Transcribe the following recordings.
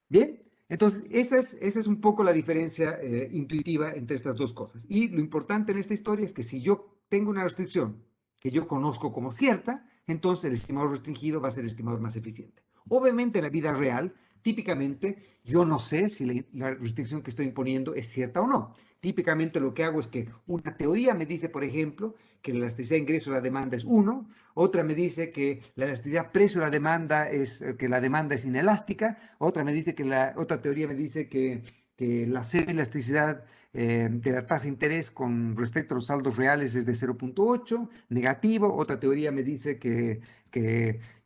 Bien, entonces esa es un poco la diferencia intuitiva entre estas dos cosas. Y lo importante en esta historia es que si yo tengo una restricción que yo conozco como cierta, entonces el estimador restringido va a ser el estimador más eficiente. Obviamente en la vida real, típicamente yo no sé si la restricción que estoy imponiendo es cierta o no. Típicamente lo que hago es que una teoría me dice, por ejemplo, que la elasticidad de ingreso a la demanda es 1, otra me dice que la elasticidad precio a la demanda es que la demanda es inelástica, otra me dice que otra teoría me dice que la semielasticidad de la tasa de interés con respecto a los saldos reales es de 0,8, negativo, otra teoría me dice que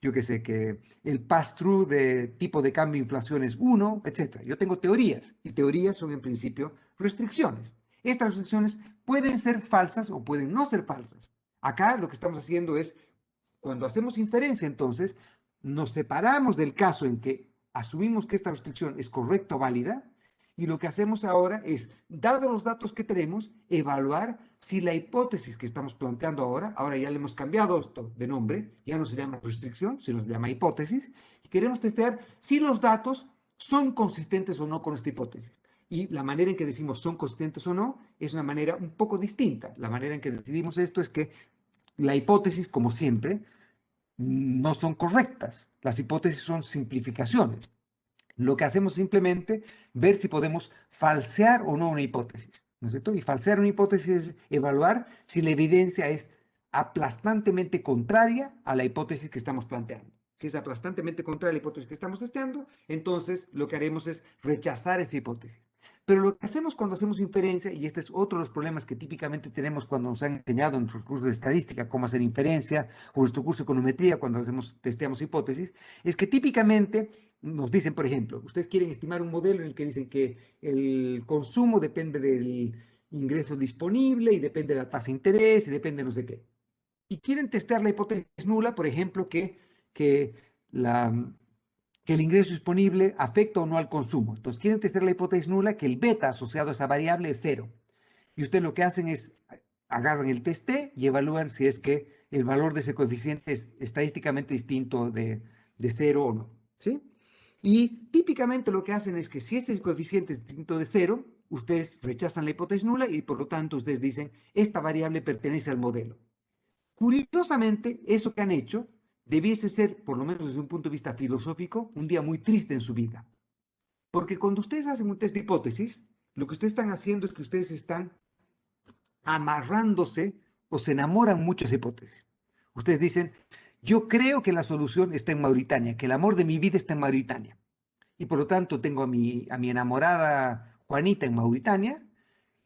yo qué sé, que el pass-through de tipo de cambio de inflación es 1, etc. Yo tengo teorías, y teorías son en principio restricciones. Estas restricciones pueden ser falsas o pueden no ser falsas. Acá lo que estamos haciendo es, cuando hacemos inferencia, entonces, nos separamos del caso en que asumimos que esta restricción es correcta o válida, y lo que hacemos ahora es, dados los datos que tenemos, evaluar si la hipótesis que estamos planteando ahora ya le hemos cambiado esto de nombre, ya no se llama restricción, sino se llama hipótesis, y queremos testear si los datos son consistentes o no con esta hipótesis. Y la manera en que decimos son consistentes o no es una manera un poco distinta. La manera en que decidimos esto es que la hipótesis, como siempre, no son correctas. Las hipótesis son simplificaciones. Lo que hacemos es simplemente ver si podemos falsear o no una hipótesis, ¿no es cierto? Y falsear una hipótesis es evaluar si la evidencia es aplastantemente contraria a la hipótesis que estamos planteando. Si es aplastantemente contraria a la hipótesis que estamos testeando, entonces lo que haremos es rechazar esa hipótesis. Pero lo que hacemos cuando hacemos inferencia, y este es otro de los problemas que típicamente tenemos cuando nos han enseñado en nuestros cursos de estadística cómo hacer inferencia, o nuestro curso de econometría cuando testeamos hipótesis, es que típicamente nos dicen, por ejemplo, ustedes quieren estimar un modelo en el que dicen que el consumo depende del ingreso disponible y depende de la tasa de interés y depende de no sé qué. Y quieren testear la hipótesis nula, por ejemplo, que la, que el ingreso disponible afecta o no al consumo. Entonces quieren testear la hipótesis nula que el beta asociado a esa variable es 0. Y ustedes lo que hacen es agarran el test T y evalúan si es que el valor de ese coeficiente es estadísticamente distinto de 0 o no. ¿Sí? Y típicamente lo que hacen es que si ese coeficiente es distinto de 0, ustedes rechazan la hipótesis nula y por lo tanto ustedes dicen, esta variable pertenece al modelo. Curiosamente, eso que han hecho debiese ser, por lo menos desde un punto de vista filosófico, un día muy triste en su vida. Porque cuando ustedes hacen un test de hipótesis, lo que ustedes están haciendo es que ustedes están amarrándose o se enamoran mucho de esa hipótesis. Ustedes dicen, yo creo que la solución está en Mauritania, que el amor de mi vida está en Mauritania. Y por lo tanto tengo a mi enamorada Juanita en Mauritania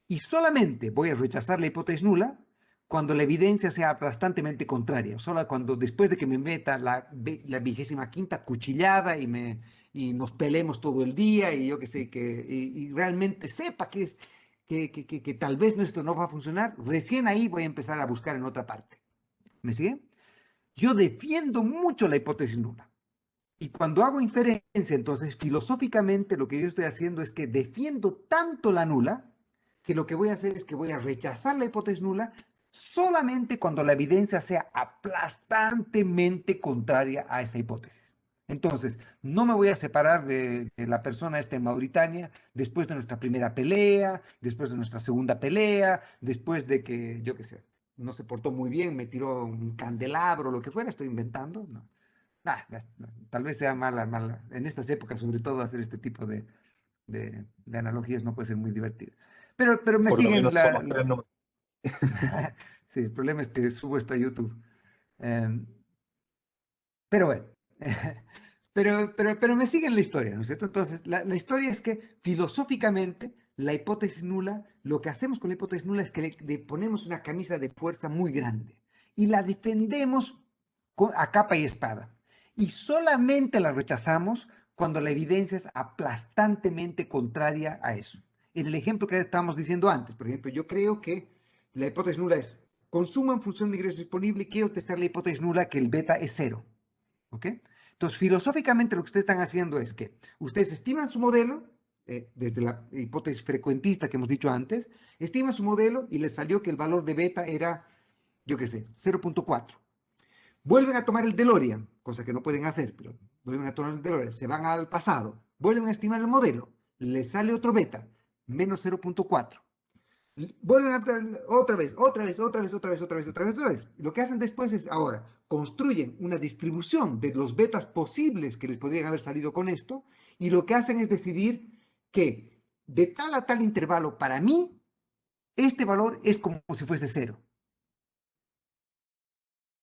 y solamente voy a rechazar la hipótesis nula cuando la evidencia sea aplastantemente contraria, solo cuando después de que me meta la 25ª cuchillada y nos peleemos todo el día y yo que sé, y realmente sepa que tal vez esto no va a funcionar, recién ahí voy a empezar a buscar en otra parte. ¿Me sigue? Yo defiendo mucho la hipótesis nula. Y cuando hago inferencia, entonces filosóficamente lo que yo estoy haciendo es que defiendo tanto la nula que lo que voy a hacer es que voy a rechazar la hipótesis nula solamente cuando la evidencia sea aplastantemente contraria a esa hipótesis. Entonces, no me voy a separar de la persona esta en Mauritania después de nuestra primera pelea, después de nuestra segunda pelea, después de que, yo qué sé, no se portó muy bien, me tiró un candelabro, lo que fuera, estoy inventando, ¿no? Tal vez sea mala. En estas épocas, sobre todo, hacer este tipo de analogías no puede ser muy divertido. Pero me Por lo siguen menos somos tres números. Sí, el problema es que subo esto a YouTube. Em, pero bueno, pero me siguen la historia, ¿no es cierto? Entonces, la historia es que filosóficamente la hipótesis nula, lo que hacemos con la hipótesis nula es que le ponemos una camisa de fuerza muy grande y la defendemos a capa y espada. Y solamente la rechazamos cuando la evidencia es aplastantemente contraria a eso. En el ejemplo que estábamos diciendo antes, por ejemplo, yo creo que la hipótesis nula es consumo en función de ingreso disponible y quiero testar la hipótesis nula que el beta es 0. ¿Ok? Entonces, filosóficamente lo que ustedes están haciendo es que ustedes estiman su modelo, desde la hipótesis frecuentista que hemos dicho antes, estiman su modelo y les salió que el valor de beta era, yo qué sé, 0,4. Vuelven a tomar el DeLorean, cosa que no pueden hacer, pero vuelven a tomar el DeLorean, se van al pasado vuelven a estimar el modelo, le sale otro beta, menos 0.4. Vuelven a otra vez, otra vez, otra vez, otra vez, otra vez, otra vez, otra vez. Lo que hacen después es ahora construyen una distribución de los betas posibles que les podrían haber salido con esto, y lo que hacen es decidir que de tal a tal intervalo, para mí, este valor es como si fuese cero.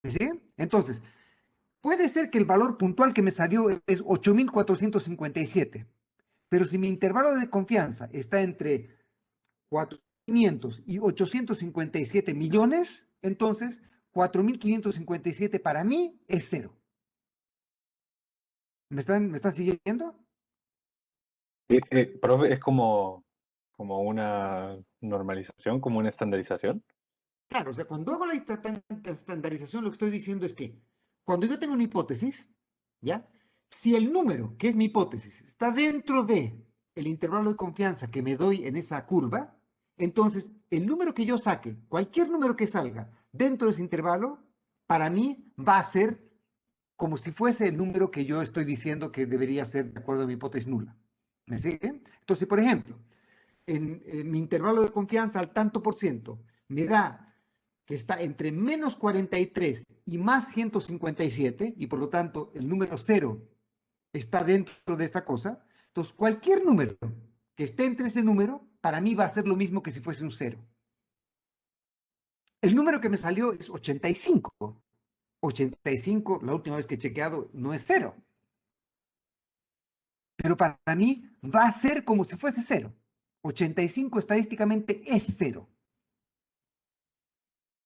¿Sí? Entonces, puede ser que el valor puntual que me salió es 8.457, pero si mi intervalo de confianza está entre 4.500 y 857 millones, entonces 4.557 para mí es cero. ¿Me están siguiendo? Profe, es como una normalización, como una estandarización. Claro, o sea, cuando hago la estandarización, lo que estoy diciendo es que cuando yo tengo una hipótesis, ¿ya? Si el número, que es mi hipótesis, está dentro de el intervalo de confianza que me doy en esa curva, entonces el número que yo saque, cualquier número que salga dentro de ese intervalo, para mí va a ser como si fuese el número que yo estoy diciendo que debería ser de acuerdo a mi hipótesis nula. ¿Me siguen? Entonces, por ejemplo, en mi intervalo de confianza al tanto por ciento me da que está entre menos 43 y más 157, y por lo tanto el número cero está dentro de esta cosa. Entonces, cualquier número que esté entre ese número, para mí va a ser lo mismo que si fuese un cero. El número que me salió es 85. 85, la última vez que he chequeado, no es cero. Pero para mí va a ser como si fuese cero. 85 estadísticamente es cero.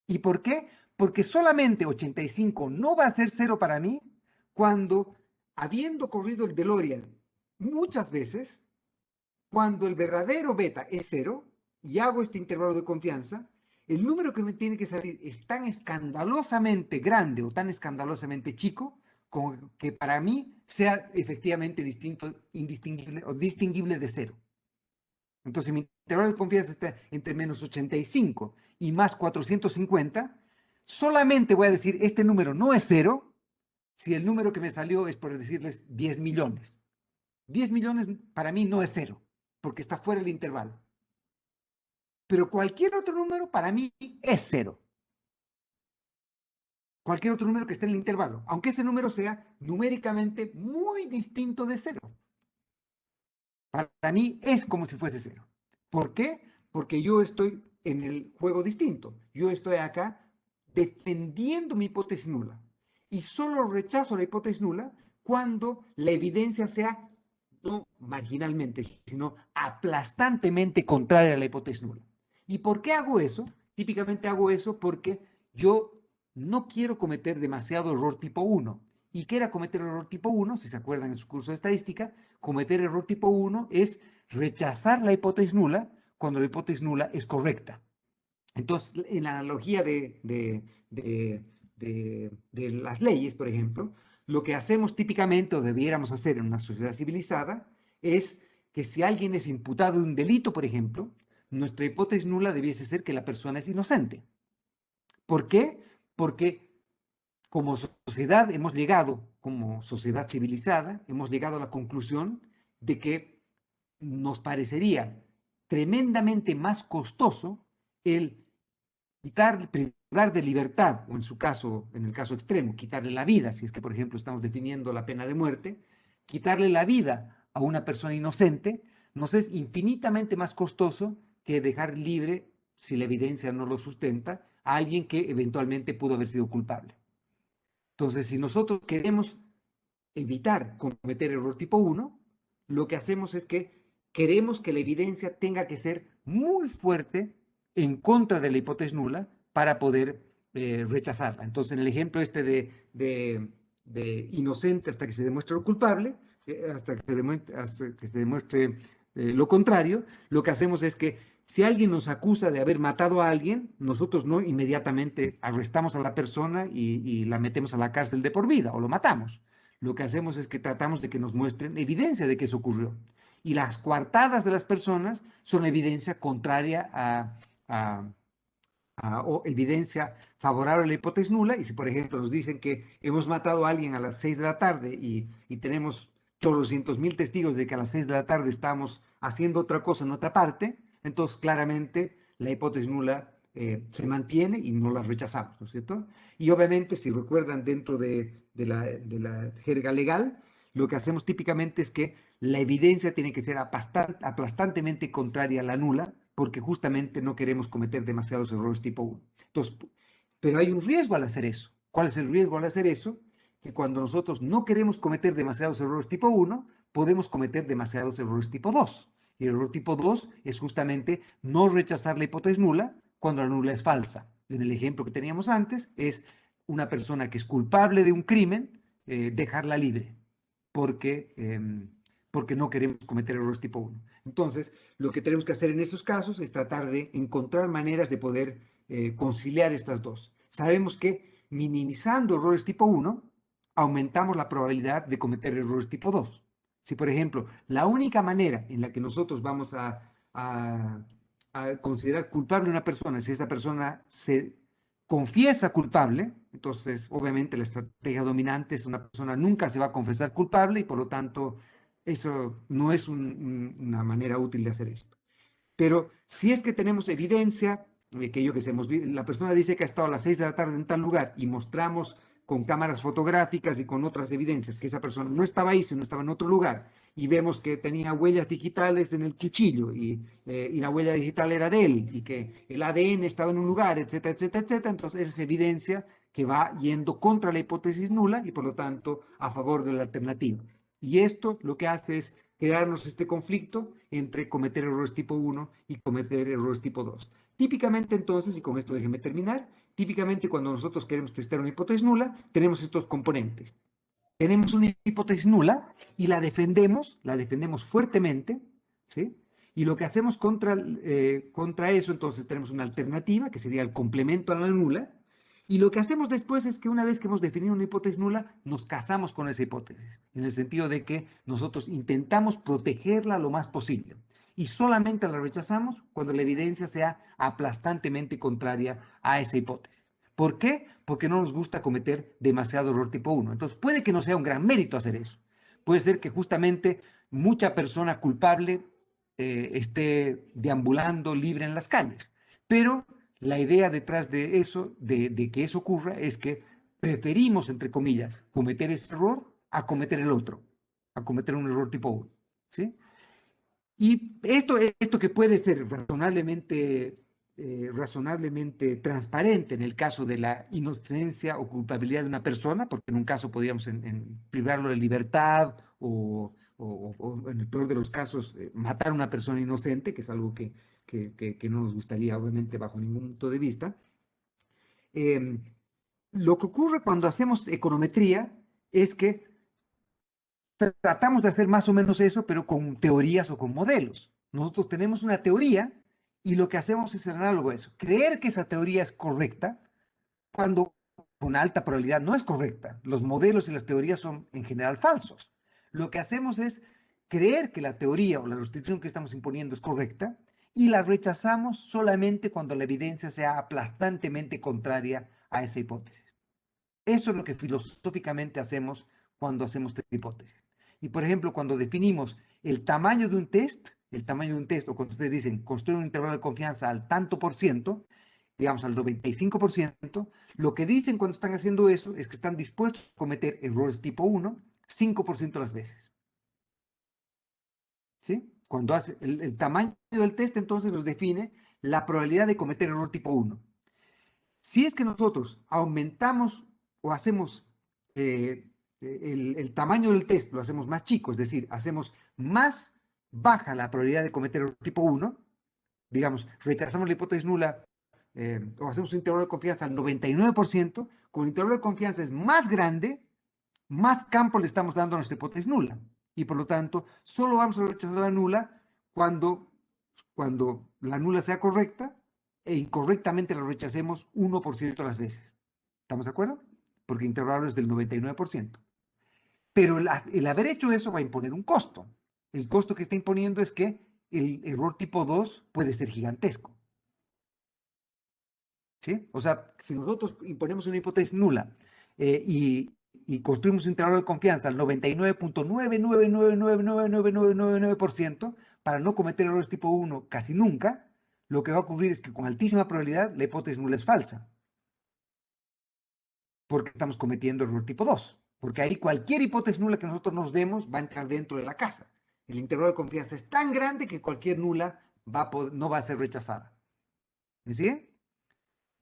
¿Y por qué? Porque solamente 85 no va a ser cero para mí cuando, habiendo corrido el DeLorean muchas veces, cuando el verdadero beta es cero y hago este intervalo de confianza, el número que me tiene que salir es tan escandalosamente grande o tan escandalosamente chico como que para mí sea efectivamente distinto, indistinguible o distinguible de cero. Entonces, mi intervalo de confianza está entre menos 85 y más 450. Solamente voy a decir, este número no es cero, si el número que me salió es, por decirles, 10 millones. 10 millones para mí no es cero, porque está fuera del intervalo. Pero cualquier otro número para mí es cero. Cualquier otro número que esté en el intervalo, aunque ese número sea numéricamente muy distinto de cero. Para mí es como si fuese cero. ¿Por qué? Porque yo estoy en el juego distinto. Yo estoy acá defendiendo mi hipótesis nula. Y solo rechazo la hipótesis nula cuando la evidencia sea no marginalmente, sino aplastantemente contraria a la hipótesis nula. ¿Y por qué hago eso? Típicamente hago eso porque yo no quiero cometer demasiado error tipo 1. ¿Y qué era cometer error tipo 1? Si se acuerdan en su curso de estadística, cometer error tipo 1 es rechazar la hipótesis nula cuando la hipótesis nula es correcta. Entonces, en la analogía de las leyes, por ejemplo, lo que hacemos típicamente o debiéramos hacer en una sociedad civilizada es que si alguien es imputado de un delito, por ejemplo, nuestra hipótesis nula debiese ser que la persona es inocente. ¿Por qué? Porque como sociedad hemos llegado, como sociedad civilizada, hemos llegado a la conclusión de que nos parecería tremendamente más costoso el privar de libertad, o en su caso, en el caso extremo, quitarle la vida, si es que, por ejemplo, estamos definiendo la pena de muerte, quitarle la vida a una persona inocente nos es infinitamente más costoso que dejar libre, si la evidencia no lo sustenta, a alguien que eventualmente pudo haber sido culpable. Entonces, si nosotros queremos evitar cometer error tipo 1, lo que hacemos es que queremos que la evidencia tenga que ser muy fuerte en contra de la hipótesis nula para poder rechazarla. Entonces, en el ejemplo este de inocente hasta que se demuestre lo culpable, hasta que se demuestre lo contrario, lo que hacemos es que si alguien nos acusa de haber matado a alguien, nosotros no inmediatamente arrestamos a la persona y la metemos a la cárcel de por vida o lo matamos. Lo que hacemos es que tratamos de que nos muestren evidencia de que eso ocurrió. Y las coartadas de las personas son evidencia contraria o evidencia favorable a la hipótesis nula. Y si, por ejemplo, nos dicen que hemos matado a alguien a las 6 de la tarde y tenemos chorrocientos mil testigos de que a las 6 de la tarde estábamos haciendo otra cosa en otra parte, entonces claramente la hipótesis nula se mantiene y no la rechazamos, ¿no es cierto? Y obviamente, si recuerdan dentro de la jerga legal, lo que hacemos típicamente es que la evidencia tiene que ser aplastantemente contraria a la nula, porque justamente no queremos cometer demasiados errores tipo 1. Entonces, pero hay un riesgo al hacer eso. ¿Cuál es el riesgo al hacer eso? Que cuando nosotros no queremos cometer demasiados errores tipo 1, podemos cometer demasiados errores tipo 2. Y el error tipo 2 es justamente no rechazar la hipótesis nula cuando la nula es falsa. En el ejemplo que teníamos antes, es una persona que es culpable de un crimen, dejarla libre, porque, porque no queremos cometer errores tipo 1. Entonces, lo que tenemos que hacer en esos casos es tratar de encontrar maneras de poder conciliar estas dos. Sabemos que minimizando errores tipo 1, aumentamos la probabilidad de cometer errores tipo 2. Si, por ejemplo, la única manera en la que nosotros vamos a considerar culpable a una persona, si esa persona se confiesa culpable, entonces obviamente la estrategia dominante es una persona nunca se va a confesar culpable y por lo tanto eso no es una manera útil de hacer esto. Pero si es que tenemos evidencia, que yo que sé, la persona dice que ha estado a las 6 de la tarde en tal lugar y mostramos con cámaras fotográficas y con otras evidencias que esa persona no estaba ahí, sino estaba en otro lugar, y vemos que tenía huellas digitales en el cuchillo y la huella digital era de él y que el ADN estaba en un lugar, etcétera, etcétera, etcétera, entonces es evidencia que va yendo contra la hipótesis nula y por lo tanto a favor de la alternativa. Y esto lo que hace es crearnos este conflicto entre cometer errores tipo 1 y cometer errores tipo 2. Típicamente entonces, y con esto déjenme terminar, típicamente cuando nosotros queremos testar una hipótesis nula, tenemos estos componentes. Tenemos una hipótesis nula y la defendemos fuertemente, ¿sí? Y lo que hacemos contra eso, entonces tenemos una alternativa, que sería el complemento a la nula, y lo que hacemos después es que una vez que hemos definido una hipótesis nula, nos casamos con esa hipótesis, en el sentido de que nosotros intentamos protegerla lo más posible. Y solamente la rechazamos cuando la evidencia sea aplastantemente contraria a esa hipótesis. ¿Por qué? Porque no nos gusta cometer demasiado error tipo 1. Entonces, puede que no sea un gran mérito hacer eso. Puede ser que justamente mucha persona culpable esté deambulando libre en las calles. Pero la idea detrás de eso, de que eso ocurra, es que preferimos, entre comillas, cometer ese error a cometer el otro, a cometer un error tipo 1. ¿Sí? Y esto que puede ser razonablemente transparente en el caso de la inocencia o culpabilidad de una persona, porque en un caso podríamos privarlo de libertad o en el peor de los casos matar a una persona inocente, que es algo que no nos gustaría obviamente bajo ningún punto de vista. Eh, lo que ocurre cuando hacemos econometría es que tratamos de hacer más o menos eso, pero con teorías o con modelos. Nosotros tenemos una teoría y lo que hacemos es análogo a eso. Creer que esa teoría es correcta cuando con alta probabilidad no es correcta. Los modelos y las teorías son en general falsos. Lo que hacemos es creer que la teoría o la restricción que estamos imponiendo es correcta y la rechazamos solamente cuando la evidencia sea aplastantemente contraria a esa hipótesis. Eso es lo que filosóficamente hacemos cuando hacemos esta hipótesis. Y por ejemplo, cuando definimos el tamaño de un test, o cuando ustedes dicen construir un intervalo de confianza al tanto por ciento, digamos al 95%, lo que dicen cuando están haciendo eso es que están dispuestos a cometer errores tipo 1 5% de las veces. ¿Sí? Cuando hace el tamaño del test, entonces nos define la probabilidad de cometer error tipo 1. Si es que nosotros aumentamos o hacemos el tamaño del test, lo hacemos más chico, es decir, hacemos más baja la probabilidad de cometer error tipo 1, digamos, rechazamos la hipótesis nula o hacemos un intervalo de confianza al 99%, como el intervalo de confianza es más grande, más campo le estamos dando a nuestra hipótesis nula. Y por lo tanto, solo vamos a rechazar la nula cuando la nula sea correcta e incorrectamente la rechacemos 1% de las veces. ¿Estamos de acuerdo? Porque el intervalo es del 99%. Pero el haber hecho eso va a imponer un costo. El costo que está imponiendo es que el error tipo 2 puede ser gigantesco. ¿Sí? O sea, si nosotros imponemos una hipótesis nula y y construimos un intervalo de confianza al 99.999999999% para no cometer errores tipo 1 casi nunca, lo que va a ocurrir es que con altísima probabilidad la hipótesis nula es falsa, porque estamos cometiendo error tipo 2, porque ahí cualquier hipótesis nula que nosotros nos demos va a entrar dentro de la casa. El intervalo de confianza es tan grande que cualquier nula no va a ser rechazada. ¿Me sigue?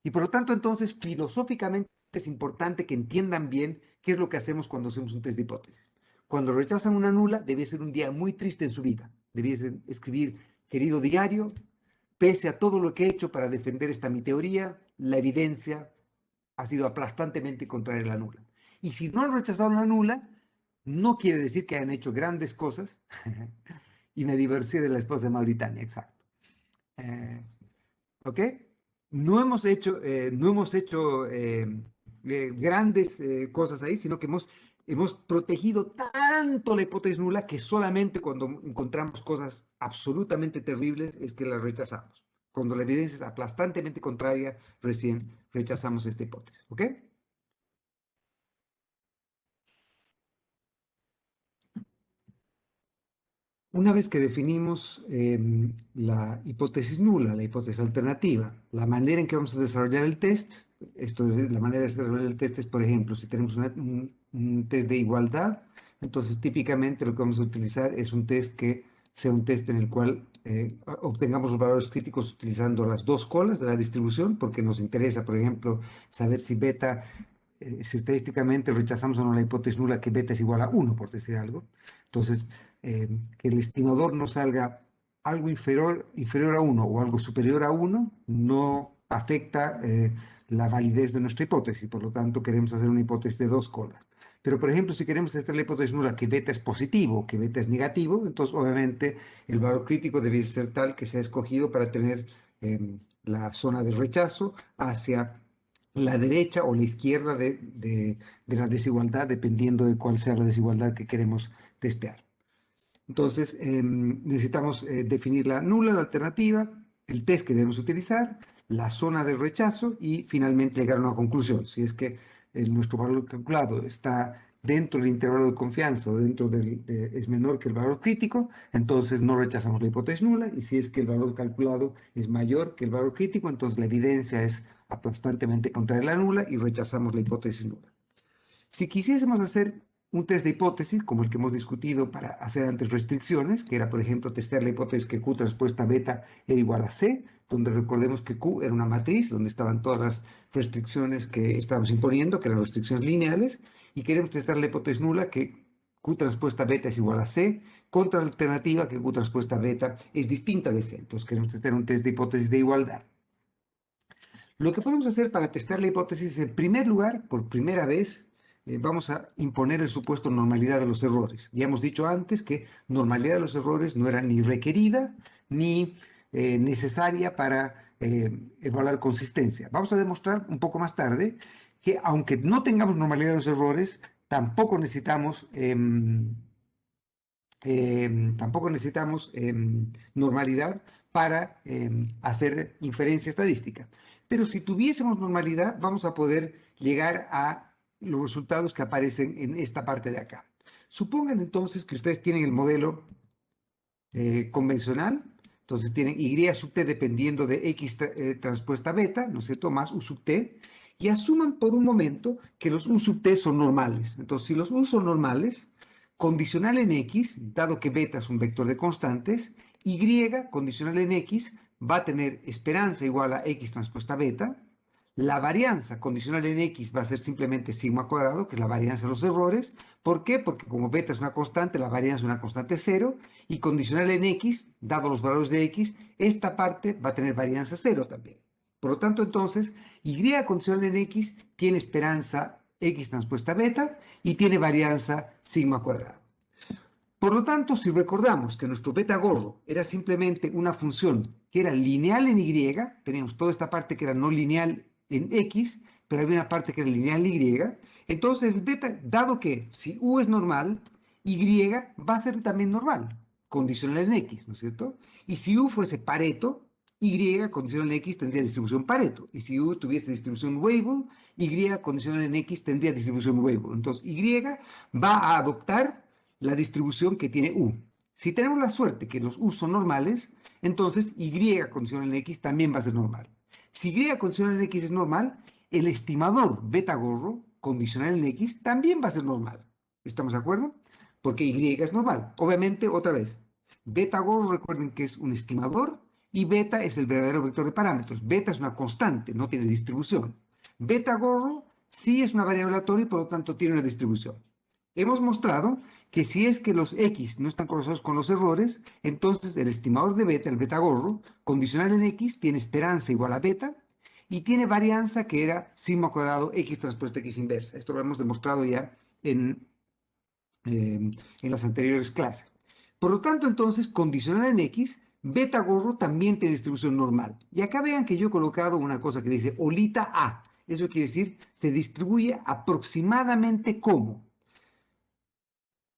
Y por lo tanto, entonces, filosóficamente es importante que entiendan bien qué es lo que hacemos cuando hacemos un test de hipótesis. Cuando rechazan una nula, debe ser un día muy triste en su vida. Debía escribir, querido diario, pese a todo lo que he hecho para defender mi teoría, la evidencia ha sido aplastantemente contraria a la nula. Y si no han rechazado la nula, no quiere decir que hayan hecho grandes cosas. Y me divorcié de la esposa de Mauritania, exacto. ¿Ok? No hemos hecho grandes cosas ahí, sino que hemos protegido tanto la hipótesis nula que solamente cuando encontramos cosas absolutamente terribles es que las rechazamos. Cuando la evidencia es aplastantemente contraria, recién rechazamos esta hipótesis. ¿Ok? Una vez que definimos la hipótesis nula, la hipótesis alternativa, la manera en que vamos a desarrollar el test, la manera de desarrollar el test es, por ejemplo, si tenemos un test de igualdad, entonces típicamente lo que vamos a utilizar es un test que sea un test en el cual obtengamos los valores críticos utilizando las dos colas de la distribución, porque nos interesa, por ejemplo, saber si beta, si estadísticamente rechazamos o no la hipótesis nula que beta es igual a 1, por decir algo. Entonces, que el estimador nos salga algo inferior a 1 o algo superior a 1 no afecta la validez de nuestra hipótesis. Por lo tanto, queremos hacer una hipótesis de dos colas. Pero, por ejemplo, si queremos testar la hipótesis nula que beta es positivo, que beta es negativo, entonces obviamente el valor crítico debe ser tal que sea escogido para tener la zona de rechazo hacia la derecha o la izquierda de la desigualdad, dependiendo de cuál sea la desigualdad que queremos testear. Entonces, necesitamos definir la nula, la alternativa, el test que debemos utilizar, la zona de rechazo y finalmente llegar a una conclusión. Si es que nuestro valor calculado está dentro del intervalo de confianza o es menor que el valor crítico, entonces no rechazamos la hipótesis nula, y si es que el valor calculado es mayor que el valor crítico, entonces la evidencia es aplastantemente contraria a la nula y rechazamos la hipótesis nula. Si quisiésemos hacer un test de hipótesis, como el que hemos discutido para hacer antes restricciones, que era, por ejemplo, testear la hipótesis que Q transpuesta beta era igual a C, donde recordemos que Q era una matriz, donde estaban todas las restricciones que estábamos imponiendo, que eran restricciones lineales, y queremos testar la hipótesis nula que Q transpuesta beta es igual a C, contra la alternativa que Q transpuesta beta es distinta de C. Entonces queremos testar un test de hipótesis de igualdad. Lo que podemos hacer para testar la hipótesis es, en primer lugar, por primera vez, vamos a imponer el supuesto normalidad de los errores. Ya hemos dicho antes que normalidad de los errores no era ni requerida ni necesaria para evaluar consistencia. Vamos a demostrar un poco más tarde que aunque no tengamos normalidad de los errores, tampoco necesitamos normalidad para hacer inferencia estadística. Pero si tuviésemos normalidad, vamos a poder llegar a los resultados que aparecen en esta parte de acá. Supongan entonces que ustedes tienen el modelo convencional, entonces tienen Y sub t dependiendo de X transpuesta beta, ¿no es cierto?, más U sub t, y asuman por un momento que los U sub t son normales. Entonces, si los U son normales, condicional en X, dado que beta es un vector de constantes, Y condicional en X va a tener esperanza igual a X transpuesta beta. La varianza condicional en X va a ser simplemente sigma cuadrado, que es la varianza de los errores. ¿Por qué? Porque como beta es una constante, la varianza es una constante cero. Y condicional en X, dado los valores de X, esta parte va a tener varianza cero también. Por lo tanto, entonces, Y condicional en X tiene esperanza X transpuesta beta y tiene varianza sigma cuadrado. Por lo tanto, si recordamos que nuestro beta gorro era simplemente una función que era lineal en Y, teníamos toda esta parte que era no lineal en X, pero había una parte que era lineal en Y, entonces el beta, dado que si U es normal, Y va a ser también normal, condicional en X, ¿no es cierto? Y si U fuese Pareto, Y condicional en X tendría distribución Pareto. Y si U tuviese distribución Weibull, Y condicional en X tendría distribución Weibull. Entonces, Y va a adoptar la distribución que tiene U. Si tenemos la suerte que los U son normales, entonces Y condicional en X también va a ser normal. Si Y condicional en X es normal, el estimador beta gorro condicional en X también va a ser normal. ¿Estamos de acuerdo? Porque Y es normal. Obviamente, otra vez, beta gorro, recuerden que es un estimador y beta es el verdadero vector de parámetros. Beta es una constante, no tiene distribución. Beta gorro sí es una variable aleatoria y por lo tanto tiene una distribución. Hemos mostrado que si es que los X no están correlacionados con los errores, entonces el estimador de beta, el beta gorro, condicional en X, tiene esperanza igual a beta y tiene varianza que era sigma cuadrado X transpuesta X inversa. Esto lo hemos demostrado ya en las anteriores clases. Por lo tanto, entonces, condicional en X, beta gorro también tiene distribución normal. Y acá vean que yo he colocado una cosa que dice olita A. Eso quiere decir, se distribuye aproximadamente como.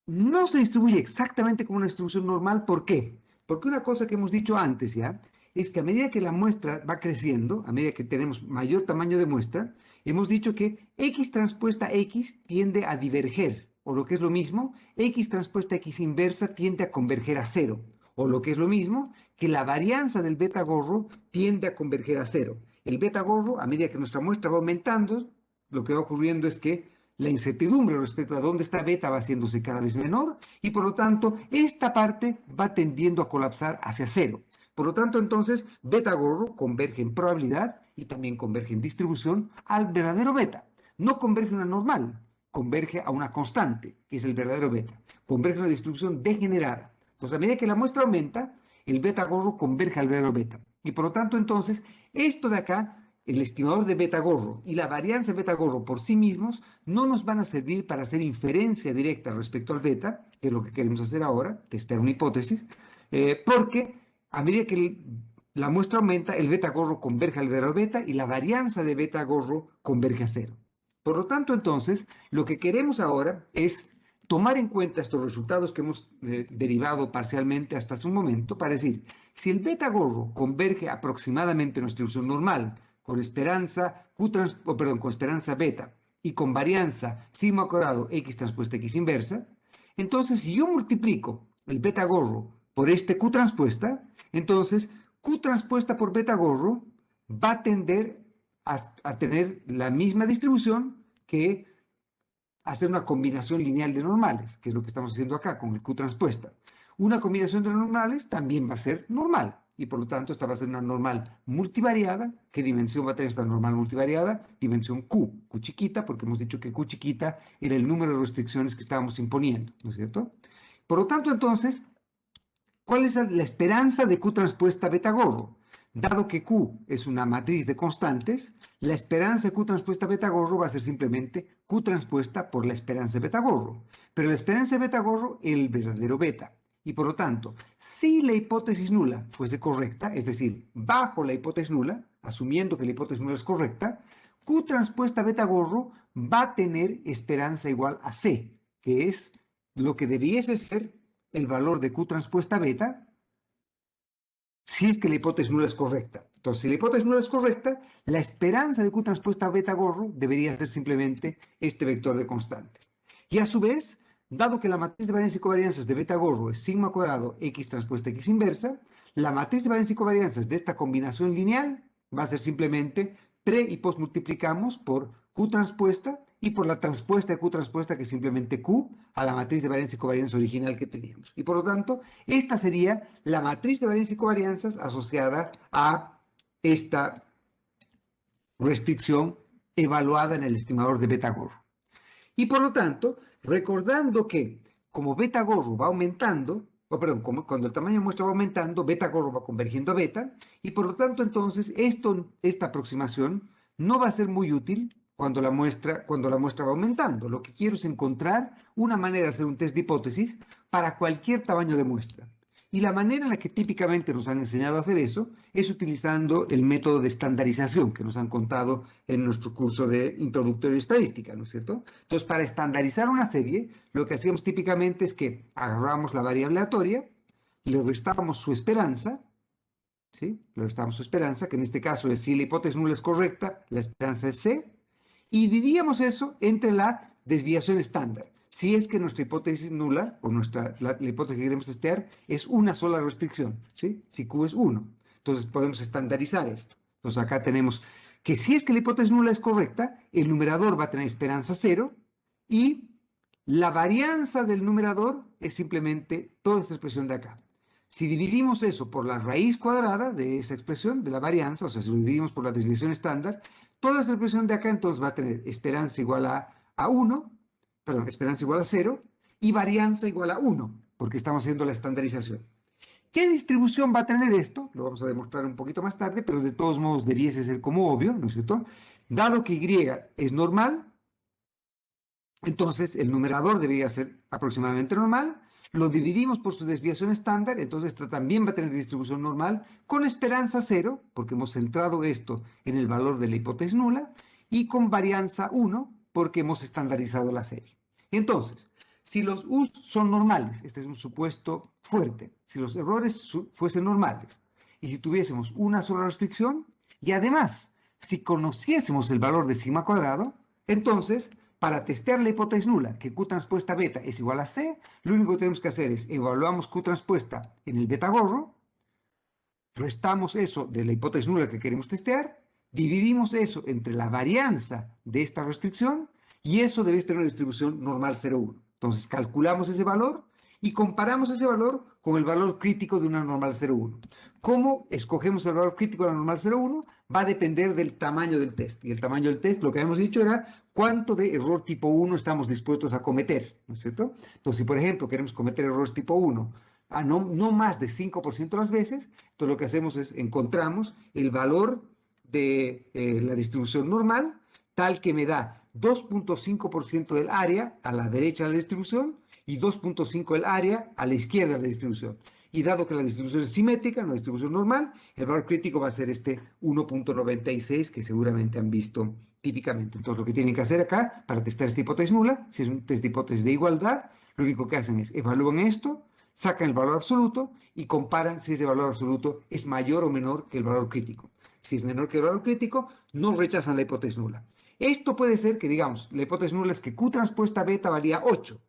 No se distribuye exactamente como una distribución normal. ¿Por qué? Porque una cosa que hemos dicho antes ya, es que a medida que la muestra va creciendo, a medida que tenemos mayor tamaño de muestra, hemos dicho que X transpuesta X tiende a diverger, o lo que es lo mismo, X transpuesta X inversa tiende a converger a cero, o lo que es lo mismo, que la varianza del beta gorro tiende a converger a cero. El beta gorro, a medida que nuestra muestra va aumentando, lo que va ocurriendo es que la incertidumbre respecto a dónde está beta va haciéndose cada vez menor y por lo tanto esta parte va tendiendo a colapsar hacia cero. Por lo tanto, entonces, beta gorro converge en probabilidad y también converge en distribución al verdadero beta. No converge a una normal, converge a una constante, que es el verdadero beta. Converge a una distribución degenerada. Entonces, a medida que la muestra aumenta, el beta gorro converge al verdadero beta. Y por lo tanto, entonces, esto de acá, el estimador de beta gorro y la varianza de beta gorro por sí mismos no nos van a servir para hacer inferencia directa respecto al beta, que es lo que queremos hacer ahora, testear una hipótesis, porque a medida que la muestra aumenta, el beta gorro converge al verdadero beta y la varianza de beta gorro converge a cero. Por lo tanto, entonces, lo que queremos ahora es tomar en cuenta estos resultados que hemos derivado parcialmente hasta hace un momento para decir, si el beta gorro converge aproximadamente a una distribución normal, con esperanza, con esperanza beta y con varianza sigma cuadrado X transpuesta X inversa, entonces si yo multiplico el beta gorro por este Q transpuesta, entonces Q transpuesta por beta gorro va a tender a tener la misma distribución que hacer una combinación lineal de normales, que es lo que estamos haciendo acá con el Q transpuesta. Una combinación de normales también va a ser normal, y por lo tanto esta va a ser una normal multivariada. ¿Qué dimensión va a tener esta normal multivariada? Dimensión Q, Q chiquita, porque hemos dicho que Q chiquita era el número de restricciones que estábamos imponiendo, ¿no es cierto? Por lo tanto, entonces, ¿cuál es la esperanza de Q transpuesta beta gorro? Dado que Q es una matriz de constantes, la esperanza de Q transpuesta beta gorro va a ser simplemente Q transpuesta por la esperanza de beta gorro. Pero la esperanza de beta gorro es el verdadero beta. Y por lo tanto, si la hipótesis nula fuese correcta, es decir, bajo la hipótesis nula, asumiendo que la hipótesis nula es correcta, Q transpuesta beta gorro va a tener esperanza igual a C, que es lo que debiese ser el valor de Q transpuesta beta si es que la hipótesis nula es correcta. Entonces, si la hipótesis nula es correcta, la esperanza de Q transpuesta beta gorro debería ser simplemente este vector de constantes. Y a su vez, dado que la matriz de varianza y covarianzas de beta gorro es sigma cuadrado X transpuesta X inversa, la matriz de varianza y covarianzas de esta combinación lineal va a ser simplemente pre y post multiplicamos por Q transpuesta y por la transpuesta de Q transpuesta, que es simplemente Q, a la matriz de varianza y covarianza original que teníamos. Y por lo tanto, esta sería la matriz de varianza y covarianzas asociada a esta restricción evaluada en el estimador de beta gorro. Y por lo tanto, recordando que como beta gorro va aumentando, cuando el tamaño de muestra va aumentando, beta gorro va convergiendo a beta, y por lo tanto entonces esta aproximación no va a ser muy útil cuando la muestra va aumentando. Lo que quiero es encontrar una manera de hacer un test de hipótesis para cualquier tamaño de muestra. Y la manera en la que típicamente nos han enseñado a hacer eso es utilizando el método de estandarización que nos han contado en nuestro curso de introductorio a estadística, ¿no es cierto? Entonces, para estandarizar una serie, lo que hacíamos típicamente es que agarrábamos la variable aleatoria, le restábamos su esperanza, ¿sí? Le restamos su esperanza, que en este caso es si la hipótesis nula es correcta, la esperanza es C, y dividíamos eso entre la desviación estándar. Si es que nuestra hipótesis nula, o la hipótesis que queremos testear, es una sola restricción, ¿sí? Si Q es 1. Entonces podemos estandarizar esto. Entonces acá tenemos que si es que la hipótesis nula es correcta, el numerador va a tener esperanza 0 y la varianza del numerador es simplemente toda esta expresión de acá. Si dividimos eso por la raíz cuadrada de esa expresión, de la varianza, o sea, si lo dividimos por la desviación estándar, toda esta expresión de acá entonces va a tener esperanza igual a 1, perdón, esperanza igual a 0 y varianza igual a 1, porque estamos haciendo la estandarización. ¿Qué distribución va a tener esto? Lo vamos a demostrar un poquito más tarde, pero de todos modos debiese ser como obvio, ¿no es cierto? Dado que Y es normal, entonces el numerador debería ser aproximadamente normal, lo dividimos por su desviación estándar, entonces esta también va a tener distribución normal, con esperanza 0, porque hemos centrado esto en el valor de la hipótesis nula, y con varianza 1, porque hemos estandarizado la serie. Entonces, si los U's son normales, este es un supuesto fuerte, si los errores fuesen normales, y si tuviésemos una sola restricción, y además, si conociésemos el valor de sigma cuadrado, entonces para testear la hipótesis nula, que Q transpuesta beta es igual a C, lo único que tenemos que hacer es evaluamos Q transpuesta en el beta gorro, restamos eso de la hipótesis nula que queremos testear, dividimos eso entre la varianza de esta restricción y eso debe tener una distribución normal 0,1. Entonces calculamos ese valor y comparamos ese valor con el valor crítico de una normal 0,1. ¿Cómo escogemos el valor crítico de la normal 0,1? Va a depender del tamaño del test. Y el tamaño del test, lo que habíamos dicho era cuánto de error tipo 1 estamos dispuestos a cometer, ¿no es cierto? Entonces, si por ejemplo queremos cometer errores tipo 1 a no más de 5% de las veces, entonces lo que hacemos es encontramos el valor de la distribución normal, tal que me da 2.5% del área a la derecha de la distribución y 2.5 del área a la izquierda de la distribución. Y dado que la distribución es simétrica, una distribución normal, el valor crítico va a ser este 1.96 que seguramente han visto típicamente. Entonces lo que tienen que hacer acá para testar esta hipótesis nula, si es un test de hipótesis de igualdad, lo único que hacen es evalúan esto, sacan el valor absoluto y comparan si ese valor absoluto es mayor o menor que el valor crítico. Si es menor que el valor crítico, no rechazan la hipótesis nula. Esto puede ser que, digamos, la hipótesis nula es que Q transpuesta beta valía 8.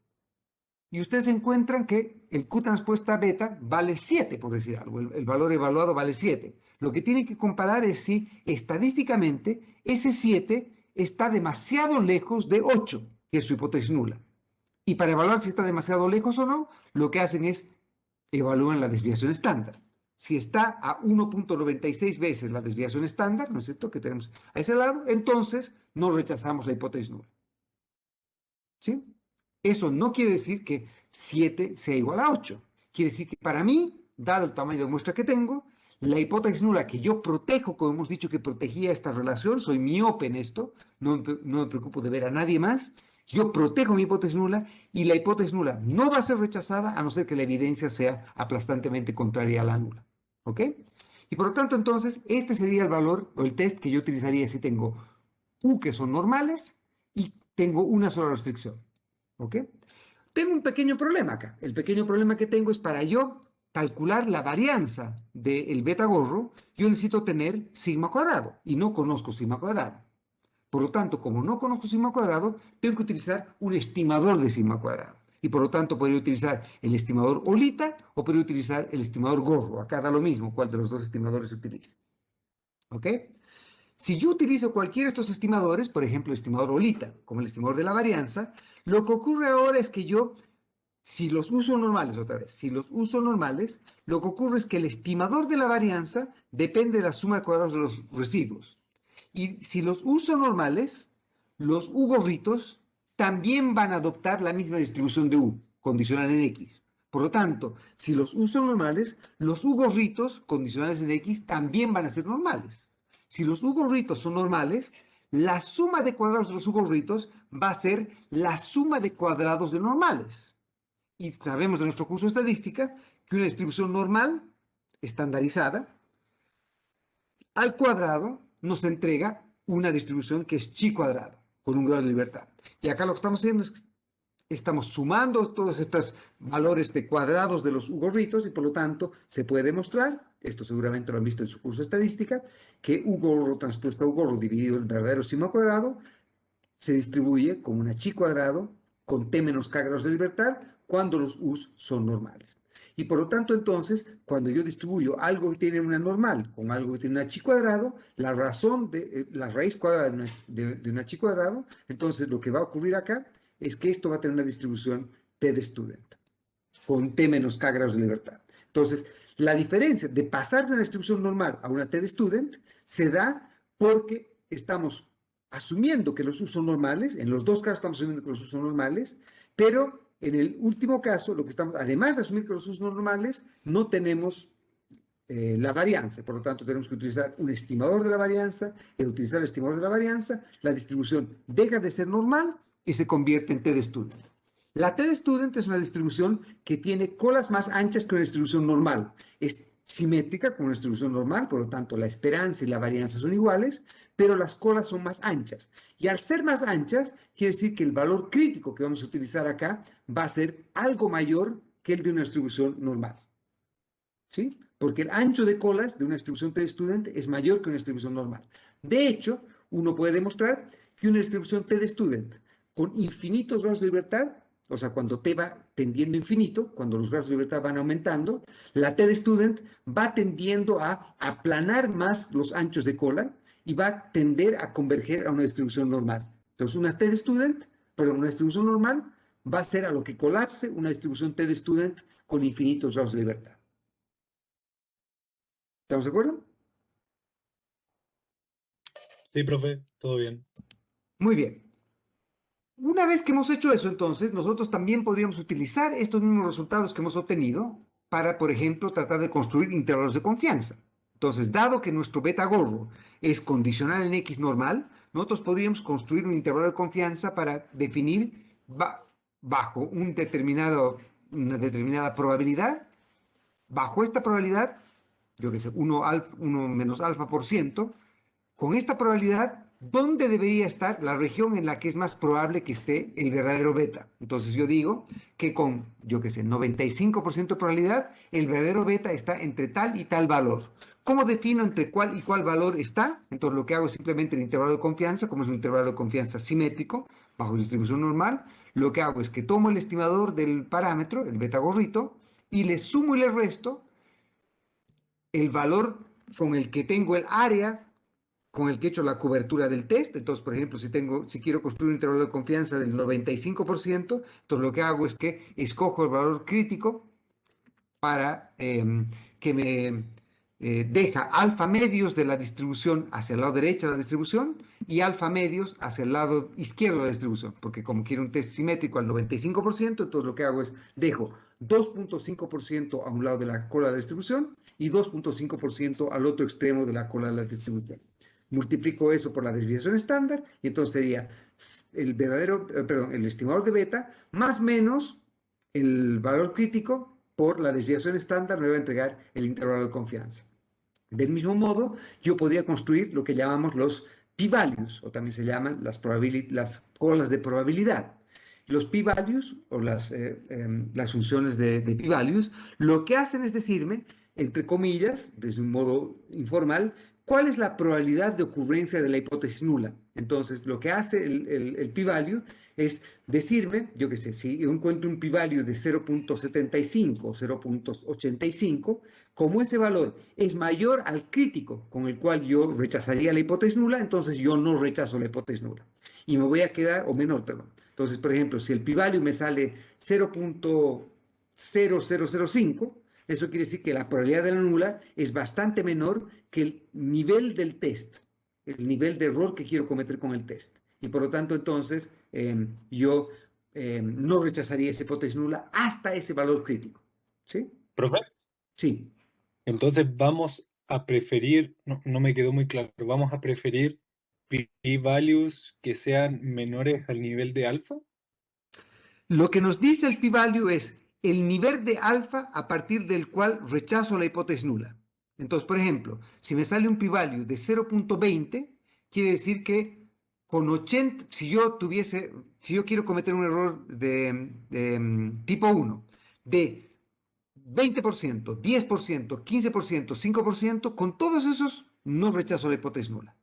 Y ustedes encuentran que el Q transpuesta beta vale 7, por decir algo. El valor evaluado vale 7. Lo que tienen que comparar es si estadísticamente ese 7 está demasiado lejos de 8, que es su hipótesis nula. Y para evaluar si está demasiado lejos o no, lo que hacen es evalúan la desviación estándar. Si está a 1.96 veces la desviación estándar, ¿no es cierto?, que tenemos a ese lado, entonces no rechazamos la hipótesis nula. ¿Sí? Eso no quiere decir que 7 sea igual a 8. Quiere decir que para mí, dado el tamaño de muestra que tengo, la hipótesis nula que yo protejo, como hemos dicho que protegía esta relación, soy miope en esto, no me preocupo de ver a nadie más, yo protejo mi hipótesis nula y la hipótesis nula no va a ser rechazada a no ser que la evidencia sea aplastantemente contraria a la nula. ¿Ok? Y por lo tanto, entonces, este sería el valor o el test que yo utilizaría si tengo U que son normales y tengo una sola restricción. ¿Ok? Tengo un pequeño problema acá. El pequeño problema que tengo es para yo calcular la varianza del beta gorro, yo necesito tener sigma cuadrado y no conozco sigma cuadrado. Por lo tanto, como no conozco sigma cuadrado, tengo que utilizar un estimador de sigma cuadrado. Y por lo tanto, podría utilizar el estimador Olita o podría utilizar el estimador gorro. Acá da lo mismo cuál de los dos estimadores se utiliza. ¿Ok? Si yo utilizo cualquiera de estos estimadores, por ejemplo, el estimador Olita, como el estimador de la varianza, lo que ocurre ahora es que yo, si los uso normales, otra vez, si los uso normales, lo que ocurre es que el estimador de la varianza depende de la suma de cuadrados de los residuos. Y si los uso normales, los U gorritos también van a adoptar la misma distribución de U, condicional en X. Por lo tanto, si los uso normales, los U gorritos, condicionales en X, también van a ser normales. Si los U gorritos son normales, la suma de cuadrados de los U gorritos va a ser la suma de cuadrados de normales. Y sabemos de nuestro curso de estadística que una distribución normal, estandarizada, al cuadrado nos entrega una distribución que es chi cuadrado, con un grado de libertad. Y acá lo que estamos haciendo es estamos sumando todos estos valores de cuadrados de los U-gorritos y por lo tanto se puede demostrar, esto seguramente lo han visto en su curso de estadística, que U-gorro transpuesto a U-gorro dividido el verdadero sigma cuadrado se distribuye con una chi cuadrado con t menos k grados de libertad cuando los u's son normales. Y por lo tanto, entonces, cuando yo distribuyo algo que tiene una normal con algo que tiene una chi cuadrado, la razón de la raíz cuadrada de una chi cuadrado, entonces lo que va a ocurrir acá es que esto va a tener una distribución t de student con t menos k grados de libertad. Entonces, la diferencia de pasar de una distribución normal a una t de student se da porque estamos asumiendo que los usos son normales, en los dos casos estamos asumiendo que los usos son normales, pero en el último caso, lo que estamos, además de asumir que los usos son normales, no tenemos la varianza, por lo tanto tenemos que utilizar un estimador de la varianza, y al utilizar el estimador de la varianza, la distribución deja de ser normal y se convierte en t de student. La t de student es una distribución que tiene colas más anchas que una distribución normal. Es simétrica como una distribución normal, por lo tanto la esperanza y la varianza son iguales, pero las colas son más anchas. Y al ser más anchas, quiere decir que el valor crítico que vamos a utilizar acá va a ser algo mayor que el de una distribución normal. ¿Sí? Porque el ancho de colas de una distribución t de student es mayor que una distribución normal. De hecho, uno puede demostrar que una distribución t de student con infinitos grados de libertad, o sea, cuando t va tendiendo a infinito, cuando los grados de libertad van aumentando, la t de student va tendiendo a aplanar más los anchos de cola y va a tender a converger a una distribución normal. Entonces, una t de student, perdón, una distribución normal va a ser a lo que colapse una distribución t de student con infinitos grados de libertad. ¿Estamos de acuerdo? Sí, profe, todo bien. Muy bien. Una vez que hemos hecho eso, entonces, nosotros también podríamos utilizar estos mismos resultados que hemos obtenido para, por ejemplo, tratar de construir intervalos de confianza. Entonces, dado que nuestro beta gorro es condicional en X normal, nosotros podríamos construir un intervalo de confianza para definir bajo una determinada probabilidad. Bajo esta probabilidad, yo qué sé, 1 menos alfa por ciento, con esta probabilidad, ¿dónde debería estar la región en la que es más probable que esté el verdadero beta? Entonces yo digo que con, yo qué sé, 95% de probabilidad, el verdadero beta está entre tal y tal valor. ¿Cómo defino entre cuál y cuál valor está? Entonces lo que hago es simplemente el intervalo de confianza, como es un intervalo de confianza simétrico, bajo distribución normal, lo que hago es que tomo el estimador del parámetro, el beta gorrito, y le sumo y le resto el valor con el que tengo el área con el que he hecho la cobertura del test. Entonces, por ejemplo, si quiero construir un intervalo de confianza del 95%, entonces lo que hago es que escojo el valor crítico para que me deja alfa medios de la distribución hacia el lado derecho de la distribución y alfa medios hacia el lado izquierdo de la distribución, porque como quiero un test simétrico al 95%, entonces lo que hago es dejo 2.5% a un lado de la cola de la distribución y 2.5% al otro extremo de la cola de la distribución. Multiplico eso por la desviación estándar y entonces sería el estimador de beta más menos el valor crítico por la desviación estándar me va a entregar el intervalo de confianza. Del mismo modo, yo podría construir lo que llamamos los p-values, o también se llaman las colas de probabilidad. Los p-values, o las funciones de p-values, lo que hacen es decirme, entre comillas, desde un modo informal, cuál es la probabilidad de ocurrencia de la hipótesis nula. Entonces, lo que hace el p-value es decirme, yo qué sé, si yo encuentro un p-value de 0.75 o 0.85, como ese valor es mayor al crítico con el cual yo rechazaría la hipótesis nula, entonces yo no rechazo la hipótesis nula. Y me voy a quedar, o menor, perdón. Entonces, por ejemplo, si el p-value me sale 0.0005, eso quiere decir que la probabilidad de la nula es bastante menor que el nivel del test, el nivel de error que quiero cometer con el test. Y por lo tanto, entonces, yo no rechazaría esa hipótesis nula hasta ese valor crítico. ¿Sí? ¿Profe? Sí. Entonces vamos a preferir, no me quedó muy claro, vamos a preferir p-values que sean menores al nivel de alfa. Lo que nos dice el p-value es el nivel de alfa a partir del cual rechazo la hipótesis nula. Entonces, por ejemplo, si me sale un p-value de 0.20, quiere decir que con 80, si yo quiero cometer un error de tipo 1, de 20%, 10%, 15%, 5%, con todos esos no rechazo la hipótesis nula.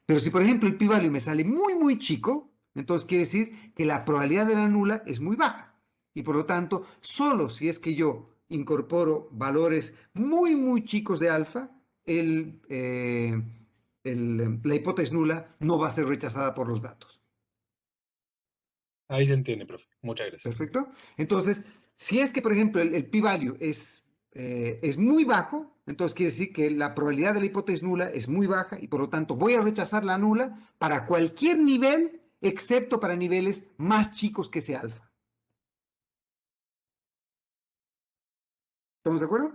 Pero si, por ejemplo, el p-value me sale muy, muy chico, entonces quiere decir que la probabilidad de la nula es muy baja. Y por lo tanto, solo si es que yo incorporo valores muy, muy chicos de alfa, la hipótesis nula no va a ser rechazada por los datos. Ahí se entiende, profe. Muchas gracias. ¿Perfecto? Entonces, si es que, por ejemplo, el p-value es muy bajo, entonces quiere decir que la probabilidad de la hipótesis nula es muy baja y por lo tanto voy a rechazar la nula para cualquier nivel, excepto para niveles más chicos que ese alfa. ¿Estamos de acuerdo?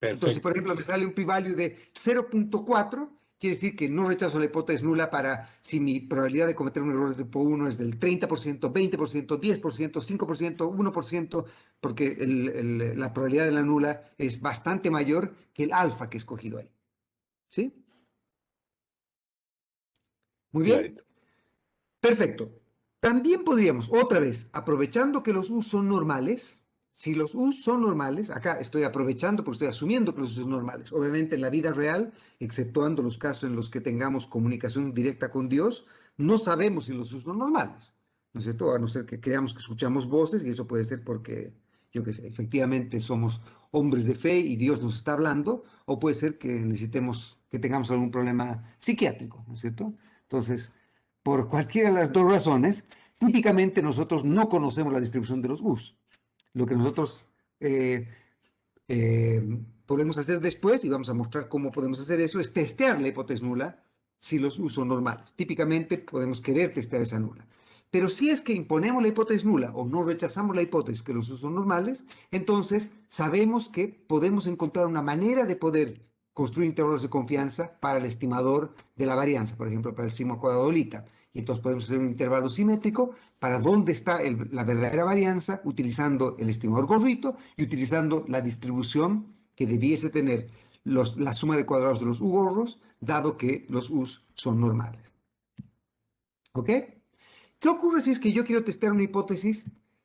Entonces, si por Perfecto. ejemplo me sale un p-value de 0.4, quiere decir que no rechazo la hipótesis nula para si mi probabilidad de cometer un error de tipo 1 es del 30%, 20%, 10%, 5%, 1%, porque la probabilidad de la nula es bastante mayor que el alfa que he escogido ahí. ¿Sí? Muy bien. Clarito. Perfecto. También podríamos, otra vez, aprovechando que los U son normales, si los U son normales, acá estoy aprovechando porque estoy asumiendo que los U son normales. Obviamente en la vida real, exceptuando los casos en los que tengamos comunicación directa con Dios, no sabemos si los U son normales. ¿No es cierto? A no ser que creamos que escuchamos voces y eso puede ser porque, yo qué sé, efectivamente somos hombres de fe y Dios nos está hablando, o puede ser que necesitemos, que tengamos algún problema psiquiátrico, ¿no es cierto? Entonces, por cualquiera de las dos razones, típicamente nosotros no conocemos la distribución de los U's. Lo que nosotros eh, podemos hacer después, y vamos a mostrar cómo podemos hacer eso, es testear la hipótesis nula si los U son normales. Típicamente podemos querer testear esa nula. Pero si es que imponemos la hipótesis nula o no rechazamos la hipótesis que los U son normales, entonces sabemos que podemos encontrar una manera de poder construir intervalos de confianza para el estimador de la varianza, por ejemplo, para el sigma cuadrado lita. Y entonces podemos hacer un intervalo simétrico para dónde está la verdadera varianza utilizando el estimador gorrito y utilizando la distribución que debiese tener la suma de cuadrados de los U gorros, dado que los U's son normales. ¿Ok? ¿Qué ocurre si es que yo quiero testear una hipótesis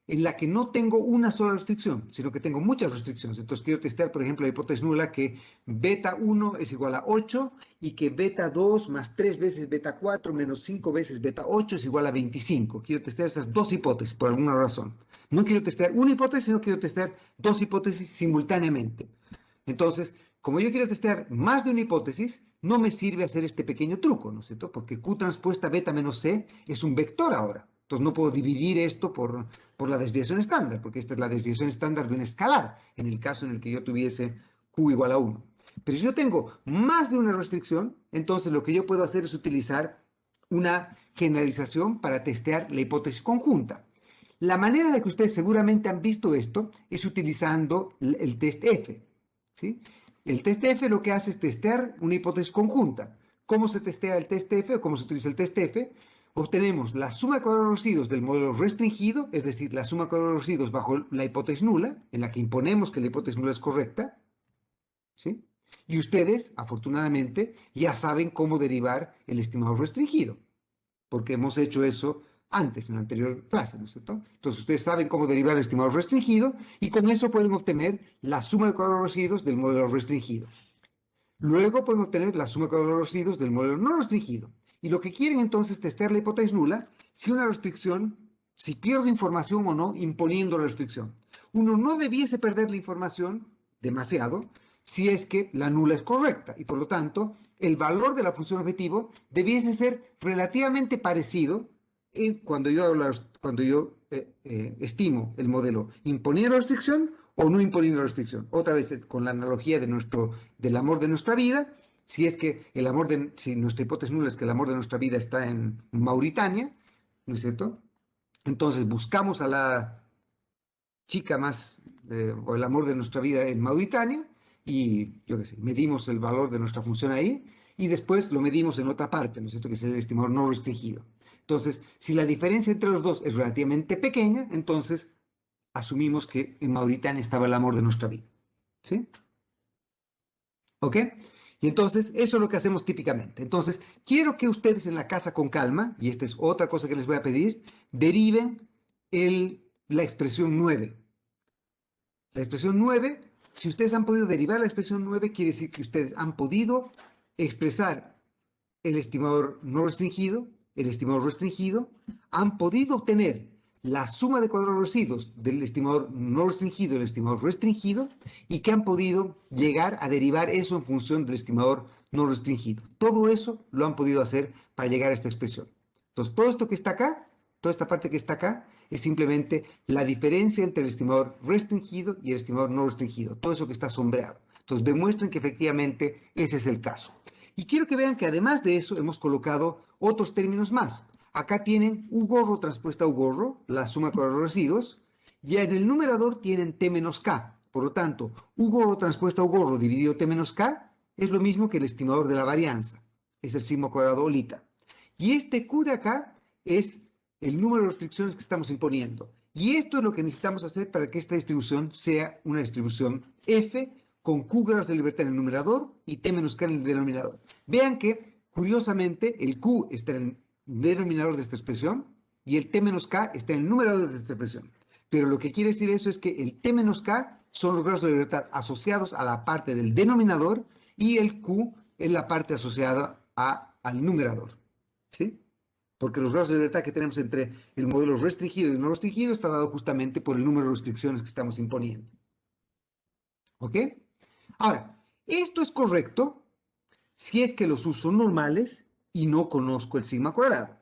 en la que no tengo una sola restricción, sino que tengo muchas restricciones? Entonces quiero testear, por ejemplo, la hipótesis nula que beta 1 es igual a 8 y que beta 2 más 3 veces beta 4 menos 5 veces beta 8 es igual a 25. Quiero testear esas dos hipótesis por alguna razón. No quiero testear una hipótesis, sino quiero testear dos hipótesis simultáneamente. Entonces, como yo quiero testear más de una hipótesis, no me sirve hacer este pequeño truco, ¿no es cierto? Porque Q transpuesta beta menos C es un vector ahora. Entonces no puedo dividir esto por la desviación estándar, porque esta es la desviación estándar de un escalar, en el caso en el que yo tuviese Q igual a 1. Pero si yo tengo más de una restricción, entonces lo que yo puedo hacer es utilizar una generalización para testear la hipótesis conjunta. La manera en la que ustedes seguramente han visto esto es utilizando el test F. ¿Sí? El test F lo que hace es testear una hipótesis conjunta. ¿Cómo se testea el test F o cómo se utiliza el test F? Obtenemos la suma de cuadrados residuos del modelo restringido, es decir, la suma de cuadrados residuos bajo la hipótesis nula, en la que imponemos que la hipótesis nula es correcta. ¿Sí? Y ustedes, afortunadamente, ya saben cómo derivar el estimado restringido, porque hemos hecho eso antes, en la anterior clase, ¿no es cierto? Entonces ustedes saben cómo derivar el estimado restringido y con eso pueden obtener la suma de cuadrados residuos del modelo restringido. Luego pueden obtener la suma de cuadrados residuos del modelo no restringido. Y lo que quieren entonces es testear la hipótesis nula si una restricción, si pierdo información o no imponiendo la restricción. Uno no debiese perder la información demasiado si es que la nula es correcta y por lo tanto el valor de la función objetivo debiese ser relativamente parecido cuando yo estimo el modelo imponiendo la restricción o no imponiendo la restricción. Otra vez con la analogía del amor de nuestra vida, si nuestra hipótesis nula es que el amor de nuestra vida está en Mauritania, ¿no es cierto? Entonces buscamos a la chica más, o el amor de nuestra vida en Mauritania, y yo qué sé, medimos el valor de nuestra función ahí, y después lo medimos en otra parte, ¿no es cierto? Que es el estimador no restringido. Entonces, si la diferencia entre los dos es relativamente pequeña, entonces asumimos que en Mauritania estaba el amor de nuestra vida. ¿Sí? ¿Ok? Y entonces, eso es lo que hacemos típicamente. Entonces, quiero que ustedes en la casa con calma, y esta es otra cosa que les voy a pedir, deriven la expresión 9. La expresión 9, si ustedes han podido derivar la expresión 9, quiere decir que ustedes han podido expresar el estimador no restringido, el estimador restringido, han podido obtener la suma de cuadrados residuos del estimador no restringido y el estimador restringido, y que han podido llegar a derivar eso en función del estimador no restringido. Todo eso lo han podido hacer para llegar a esta expresión. Entonces, todo esto que está acá, toda esta parte que está acá, es simplemente la diferencia entre el estimador restringido y el estimador no restringido. Todo eso que está sombreado. Entonces, demuestren que efectivamente ese es el caso. Y quiero que vean que además de eso hemos colocado otros términos más. Acá tienen U gorro transpuesta a U gorro, la suma de los residuos, y en el numerador tienen T menos K. Por lo tanto, U gorro transpuesta a U gorro dividido T menos K es lo mismo que el estimador de la varianza. Es el sigma cuadrado olita. Y este Q de acá es el número de restricciones que estamos imponiendo. Y esto es lo que necesitamos hacer para que esta distribución sea una distribución F con Q grados de libertad en el numerador y T menos K en el denominador. Vean que, curiosamente, el Q está en el denominador de esta expresión y el T menos K está en el numerador de esta expresión. Pero lo que quiere decir eso es que el T menos K son los grados de libertad asociados a la parte del denominador y el Q es la parte asociada al numerador. ¿Sí? Porque los grados de libertad que tenemos entre el modelo restringido y el no restringido está dado justamente por el número de restricciones que estamos imponiendo. ¿Ok? Ahora, esto es correcto si es que los U's son normales y no conozco el sigma cuadrado.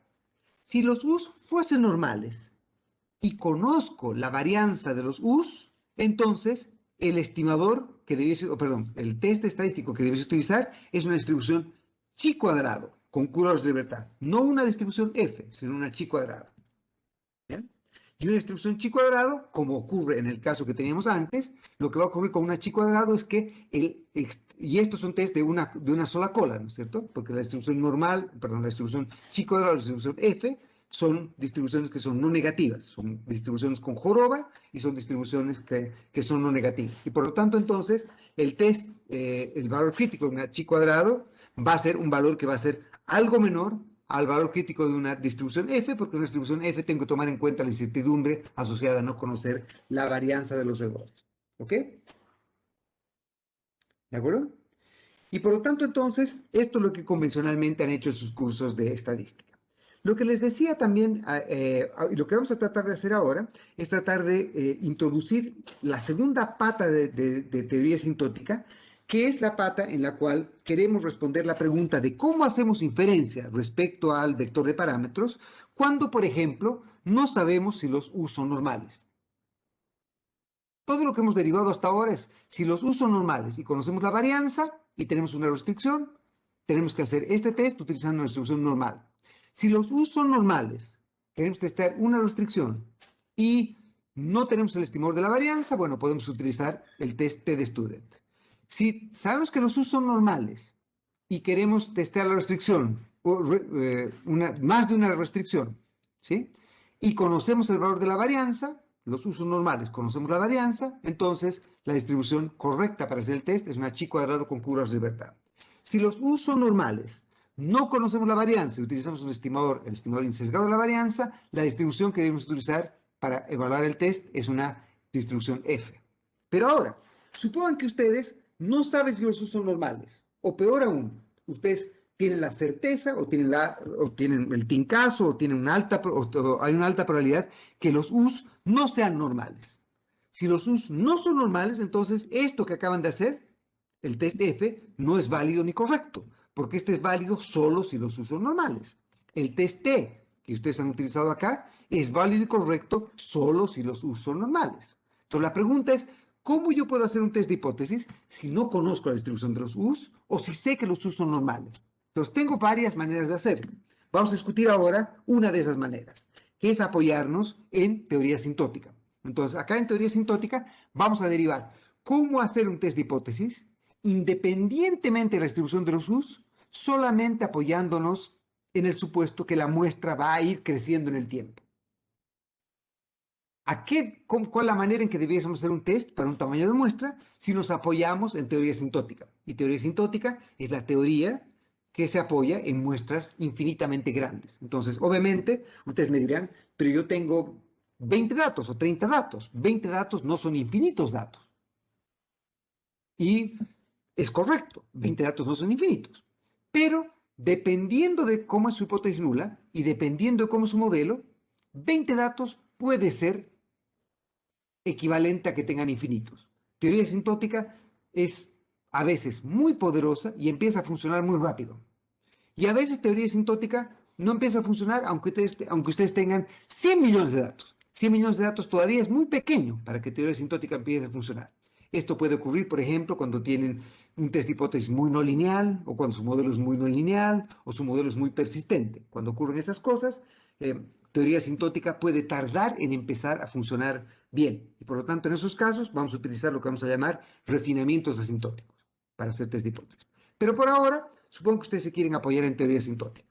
Si los U's fuesen normales y conozco la varianza de los U's, entonces el estimador que debiese, perdón, el test estadístico que debiese utilizar es una distribución chi cuadrado con Q grados de libertad. No una distribución F, sino una chi cuadrado. ¿Bien? Y una distribución chi cuadrado, como ocurre en el caso que teníamos antes, lo que va a ocurrir con una chi cuadrado es que y estos son test de una sola cola, ¿no es cierto? Porque la distribución normal, perdón, la distribución chi cuadrado y la distribución F son distribuciones que son no negativas, son distribuciones con joroba y son distribuciones que son no negativas. Y por lo tanto, entonces, el test, el valor crítico de una chi cuadrado va a ser un valor que va a ser algo menor al valor crítico de una distribución F, porque en una distribución F tengo que tomar en cuenta la incertidumbre asociada a no conocer la varianza de los errores. ¿Ok? ¿De acuerdo? Y por lo tanto, entonces, esto es lo que convencionalmente han hecho en sus cursos de estadística. Lo que les decía también, y lo que vamos a tratar de hacer ahora, es tratar de introducir la segunda pata de teoría sintótica, que es la pata en la cual queremos responder la pregunta de cómo hacemos inferencia respecto al vector de parámetros cuando, por ejemplo, no sabemos si los U son normales. Todo lo que hemos derivado hasta ahora es, si los U son normales y conocemos la varianza y tenemos una restricción, tenemos que hacer este test utilizando una distribución normal. Si los U son normales, queremos testar una restricción y no tenemos el estimador de la varianza, bueno, podemos utilizar el test T de student. Si sabemos que los U son normales y queremos testear la restricción, más de una restricción, ¿sí? Y conocemos el valor de la varianza, los usos normales, conocemos la varianza, entonces la distribución correcta para hacer el test es una chi cuadrado con Q grados de libertad. Si los U son normales, no conocemos la varianza y utilizamos el estimador insesgado de la varianza, la distribución que debemos utilizar para evaluar el test es una distribución F. Pero ahora, supongan que ustedes no saben si los U son normales, o peor aún, ustedes tienen la certeza o tienen el tincazo o tienen hay una alta probabilidad que los U's no sean normales. Si los U's no son normales, entonces esto que acaban de hacer, el test F, no es válido ni correcto, porque este es válido solo si los U's son normales. El test T, que ustedes han utilizado acá, es válido y correcto solo si los U's son normales. Entonces la pregunta es, ¿cómo yo puedo hacer un test de hipótesis si no conozco la distribución de los U's o si sé que los U's son normales? Entonces tengo varias maneras de hacerlo. Vamos a discutir ahora una de esas maneras, que es apoyarnos en teoría sintótica. Entonces, acá en teoría sintótica vamos a derivar cómo hacer un test de hipótesis independientemente de la distribución de los U's, solamente apoyándonos en el supuesto que la muestra va a ir creciendo en el tiempo. ¿Cuál es la manera en que debiésemos hacer un test para un tamaño de muestra si nos apoyamos en teoría asintótica? Y teoría asintótica es la teoría que se apoya en muestras infinitamente grandes. Entonces, obviamente, ustedes me dirán, pero yo tengo 20 datos o 30 datos. 20 datos no son infinitos datos. Y es correcto, 20 datos no son infinitos. Pero dependiendo de cómo es su hipótesis nula y dependiendo de cómo es su modelo, 20 datos puede ser equivalente a que tengan infinitos. Teoría asintótica es a veces muy poderosa y empieza a funcionar muy rápido. Y a veces teoría asintótica no empieza a funcionar aunque ustedes tengan 100 millones de datos. 100 millones de datos todavía es muy pequeño para que teoría asintótica empiece a funcionar. Esto puede ocurrir, por ejemplo, cuando tienen un test de hipótesis muy no lineal, o cuando su modelo es muy no lineal, o su modelo es muy persistente. Cuando ocurren esas cosas, teoría asintótica puede tardar en empezar a funcionar bien. Y por lo tanto, en esos casos, vamos a utilizar lo que vamos a llamar refinamientos asintóticos para hacer test de hipótesis. Pero por ahora, supongo que ustedes se quieren apoyar en teoría asintótica.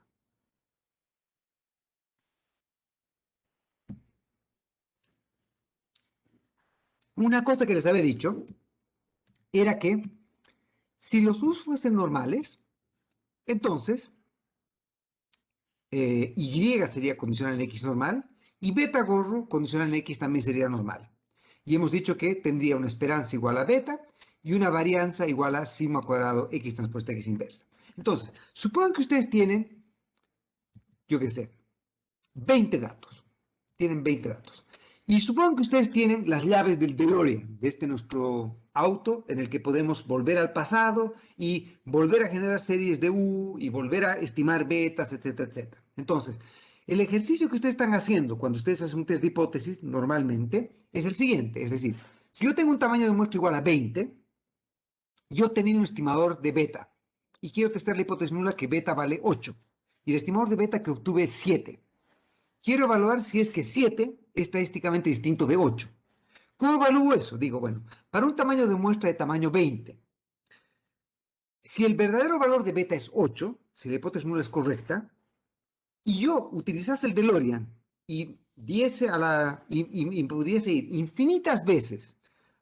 Una cosa que les había dicho era que si los usos fuesen normales, entonces Y sería condicional en X normal y beta gorro condicional en X también sería normal. Y hemos dicho que tendría una esperanza igual a beta y una varianza igual a sigma cuadrado X transpuesta X inversa. Entonces, supongan que ustedes tienen, yo qué sé, 20 datos. Tienen 20 datos. Y supongan que ustedes tienen las llaves del DeLorean, de nuestro auto, en el que podemos volver al pasado y volver a generar series de U y volver a estimar betas, etcétera, etcétera. Entonces, el ejercicio que ustedes están haciendo cuando ustedes hacen un test de hipótesis, normalmente, es el siguiente. Es decir, si yo tengo un tamaño de muestra igual a 20, yo he tenido un estimador de beta y quiero testar la hipótesis nula que beta vale 8 y el estimador de beta que obtuve es 7. Quiero evaluar si es que 7 es estadísticamente distinto de 8. ¿Cómo evalúo eso? Digo, bueno, para un tamaño de muestra de tamaño 20, si el verdadero valor de beta es 8, si la hipótesis nula es correcta, y yo utilizase el DeLorean y pudiese ir infinitas veces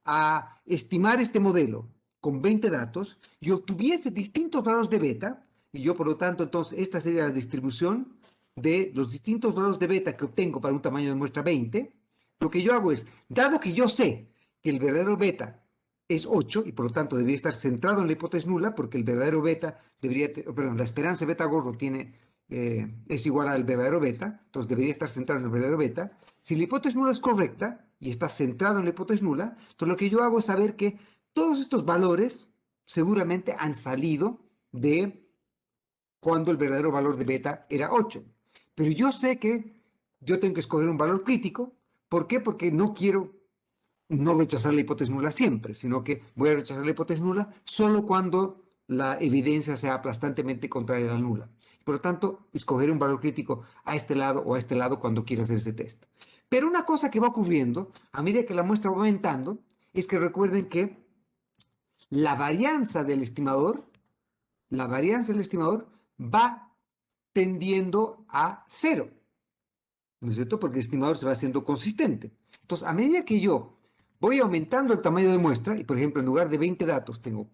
a estimar este modelo con 20 datos y obtuviese distintos valores de beta, y yo por lo tanto entonces esta sería la distribución de los distintos valores de beta que obtengo para un tamaño de muestra 20, lo que yo hago es, dado que yo sé que el verdadero beta es 8 y por lo tanto debería estar centrado en la hipótesis nula porque el verdadero beta la esperanza beta gorro es igual al verdadero beta, entonces debería estar centrado en el verdadero beta. Si la hipótesis nula es correcta y está centrado en la hipótesis nula, entonces lo que yo hago es saber que todos estos valores seguramente han salido de cuando el verdadero valor de beta era 8. Pero yo sé que yo tengo que escoger un valor crítico. ¿Por qué? Porque no quiero no rechazar la hipótesis nula siempre, sino que voy a rechazar la hipótesis nula solo cuando la evidencia sea aplastantemente contraria a la nula. Por lo tanto, escoger un valor crítico a este lado o a este lado cuando quiero hacer ese test. Pero una cosa que va ocurriendo a medida que la muestra va aumentando es que recuerden que la varianza del estimador, va tendiendo a 0. ¿No es cierto? Porque el estimador se va haciendo consistente. Entonces, a medida que yo voy aumentando el tamaño de muestra, y por ejemplo, en lugar de 20 datos tengo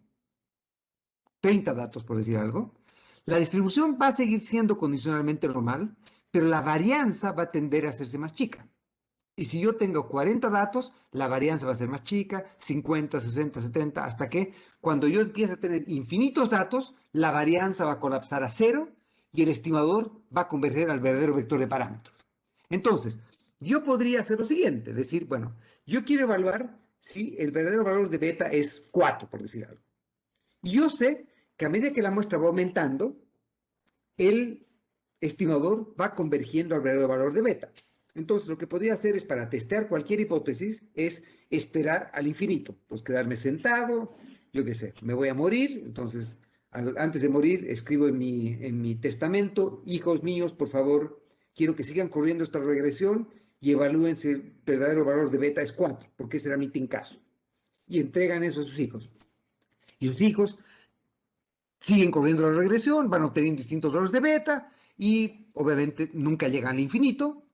30 datos, por decir algo, la distribución va a seguir siendo condicionalmente normal, pero la varianza va a tender a hacerse más chica. Y si yo tengo 40 datos, la varianza va a ser más chica, 50, 60, 70, hasta que cuando yo empiece a tener infinitos datos, la varianza va a colapsar a 0 y el estimador va a converger al verdadero vector de parámetros. Entonces, yo podría hacer lo siguiente, decir, bueno, yo quiero evaluar si el verdadero valor de beta es 4, por decir algo. Y yo sé que a medida que la muestra va aumentando, el estimador va convergiendo al verdadero valor de beta. Entonces, lo que podría hacer es, para testear cualquier hipótesis, es esperar al infinito. Pues quedarme sentado, yo qué sé, me voy a morir, entonces, antes de morir, escribo en mi testamento, hijos míos, por favor, quiero que sigan corriendo esta regresión y evalúen si el verdadero valor de beta es 4, porque ese era mi caso. Y entregan eso a sus hijos. Y sus hijos siguen corriendo la regresión, van obteniendo distintos valores de beta y obviamente nunca llegan al infinito.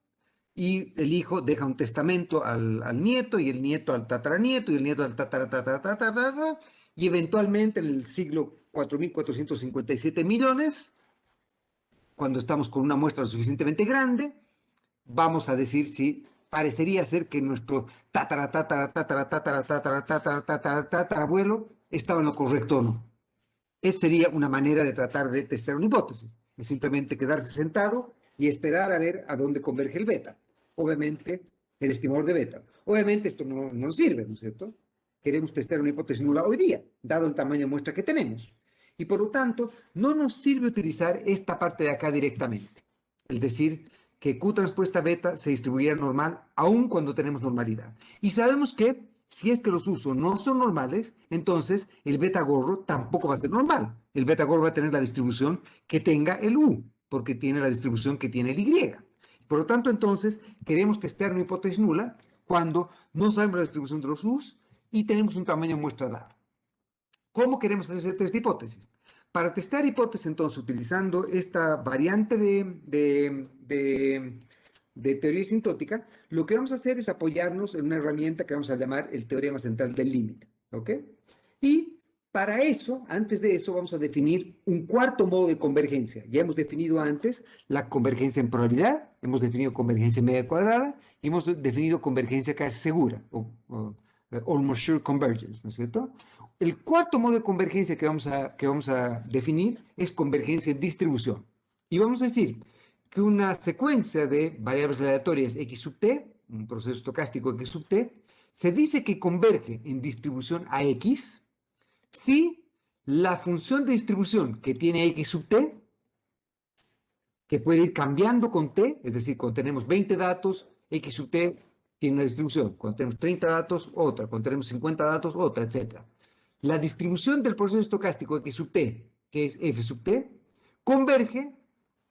y el hijo deja un testamento al nieto, y el nieto al tataranieto, y el nieto al tatara, y eventualmente en el siglo 4.457 millones, cuando estamos con una muestra lo suficientemente grande, vamos a decir si parecería ser que nuestro tatarabuelo estaba en lo correcto o no. Esa sería una manera de tratar de testar una hipótesis. Es simplemente quedarse sentado y esperar a ver a dónde converge el beta. Obviamente, el estimador de beta. Obviamente esto no nos sirve, ¿no es cierto? Queremos testar una hipótesis nula hoy día, dado el tamaño de muestra que tenemos. Y por lo tanto, no nos sirve utilizar esta parte de acá directamente. Es decir, que Q transpuesta beta se distribuirá normal aun cuando tenemos normalidad. Y sabemos que si es que los usos no son normales, entonces el beta gorro tampoco va a ser normal. El beta gorro va a tener la distribución que tenga el U, porque tiene la distribución que tiene el Y. Por lo tanto, entonces, queremos testear una hipótesis nula cuando no sabemos la distribución de los U's y tenemos un tamaño de muestra dado. ¿Cómo queremos hacer ese test de hipótesis? Para testar hipótesis, entonces, utilizando esta variante de teoría sintótica, lo que vamos a hacer es apoyarnos en una herramienta que vamos a llamar el teorema central del límite. ¿Ok? Y para eso, antes de eso, vamos a definir un cuarto modo de convergencia. Ya hemos definido antes la convergencia en probabilidad, hemos definido convergencia en media cuadrada y hemos definido convergencia casi segura, o almost sure convergence, ¿no es cierto? El cuarto modo de convergencia que vamos a definir es convergencia en distribución. Y vamos a decir que una secuencia de variables aleatorias x sub t, un proceso estocástico x sub t, se dice que converge en distribución a x si la función de distribución que tiene x sub t, que puede ir cambiando con t, es decir, cuando tenemos 20 datos, x sub t tiene una distribución, cuando tenemos 30 datos, otra, cuando tenemos 50 datos, otra, etc. La distribución del proceso estocástico x sub t, que es f sub t, converge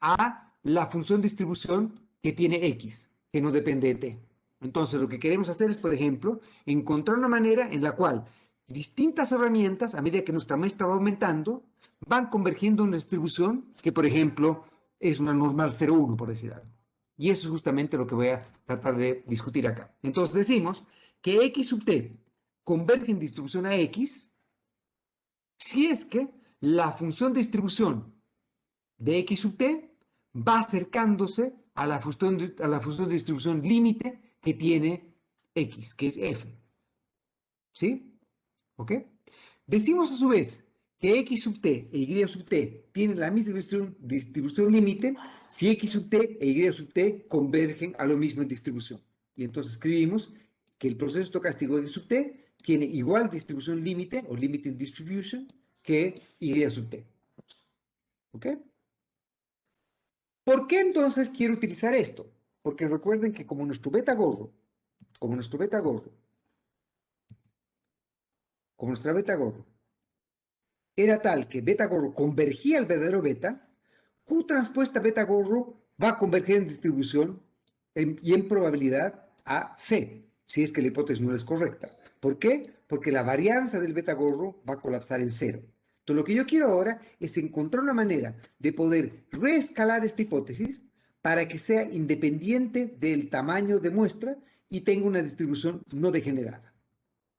a la función de distribución que tiene x, que no depende de t. Entonces, lo que queremos hacer es, por ejemplo, encontrar una manera en la cual distintas herramientas, a medida que nuestra muestra va aumentando, van convergiendo en una distribución que, por ejemplo, es una normal 0,1, por decir algo. Y eso es justamente lo que voy a tratar de discutir acá. Entonces decimos que x sub t converge en distribución a x si es que la función de distribución de x sub t va acercándose a la función de distribución límite que tiene x, que es f. ¿Sí? ¿Ok? Decimos a su vez que x sub t e y sub t tienen la misma distribución límite si x sub t e y sub t convergen a lo mismo en distribución. Y entonces escribimos que el proceso estocástico de x sub t tiene igual distribución límite o limiting distribution que y sub t. ¿Ok? ¿Por qué entonces quiero utilizar esto? Porque recuerden que como nuestro beta gordo, como nuestra beta gordo, era tal que beta gorro convergía al verdadero beta, Q transpuesta beta gorro va a converger en distribución y en probabilidad a C, si es que la hipótesis no es correcta. ¿Por qué? Porque la varianza del beta gorro va a colapsar en cero. Entonces, lo que yo quiero ahora es encontrar una manera de poder reescalar esta hipótesis para que sea independiente del tamaño de muestra y tenga una distribución no degenerada.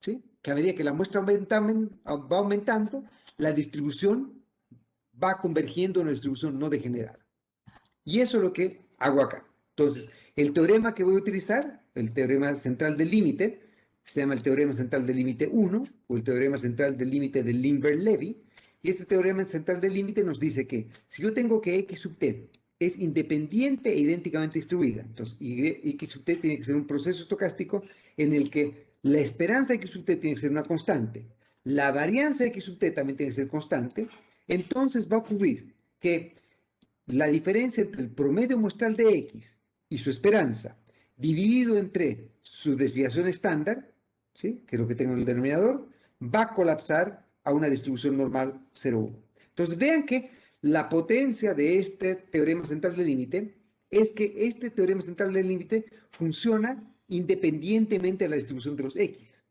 ¿Sí? Que a medida que la muestra va aumentando, la distribución va convergiendo en una distribución no degenerada. Y eso es lo que hago acá. Entonces, el teorema que voy a utilizar, el teorema central del límite, se llama el teorema central del límite 1 o el teorema central del límite de Lindbergh-Levy. Y este teorema central del límite nos dice que si yo tengo que x sub t es independiente e idénticamente distribuida, entonces x sub t tiene que ser un proceso estocástico en el que la esperanza de x sub t tiene que ser una constante, la varianza de x sub t también tiene que ser constante, entonces va a ocurrir que la diferencia entre el promedio muestral de x y su esperanza dividido entre su desviación estándar, ¿sí? Que es lo que tengo en el denominador, va a colapsar a una distribución normal 0,1. Entonces vean que la potencia de este teorema central del límite es que este teorema central del límite funciona independientemente de la distribución de los x.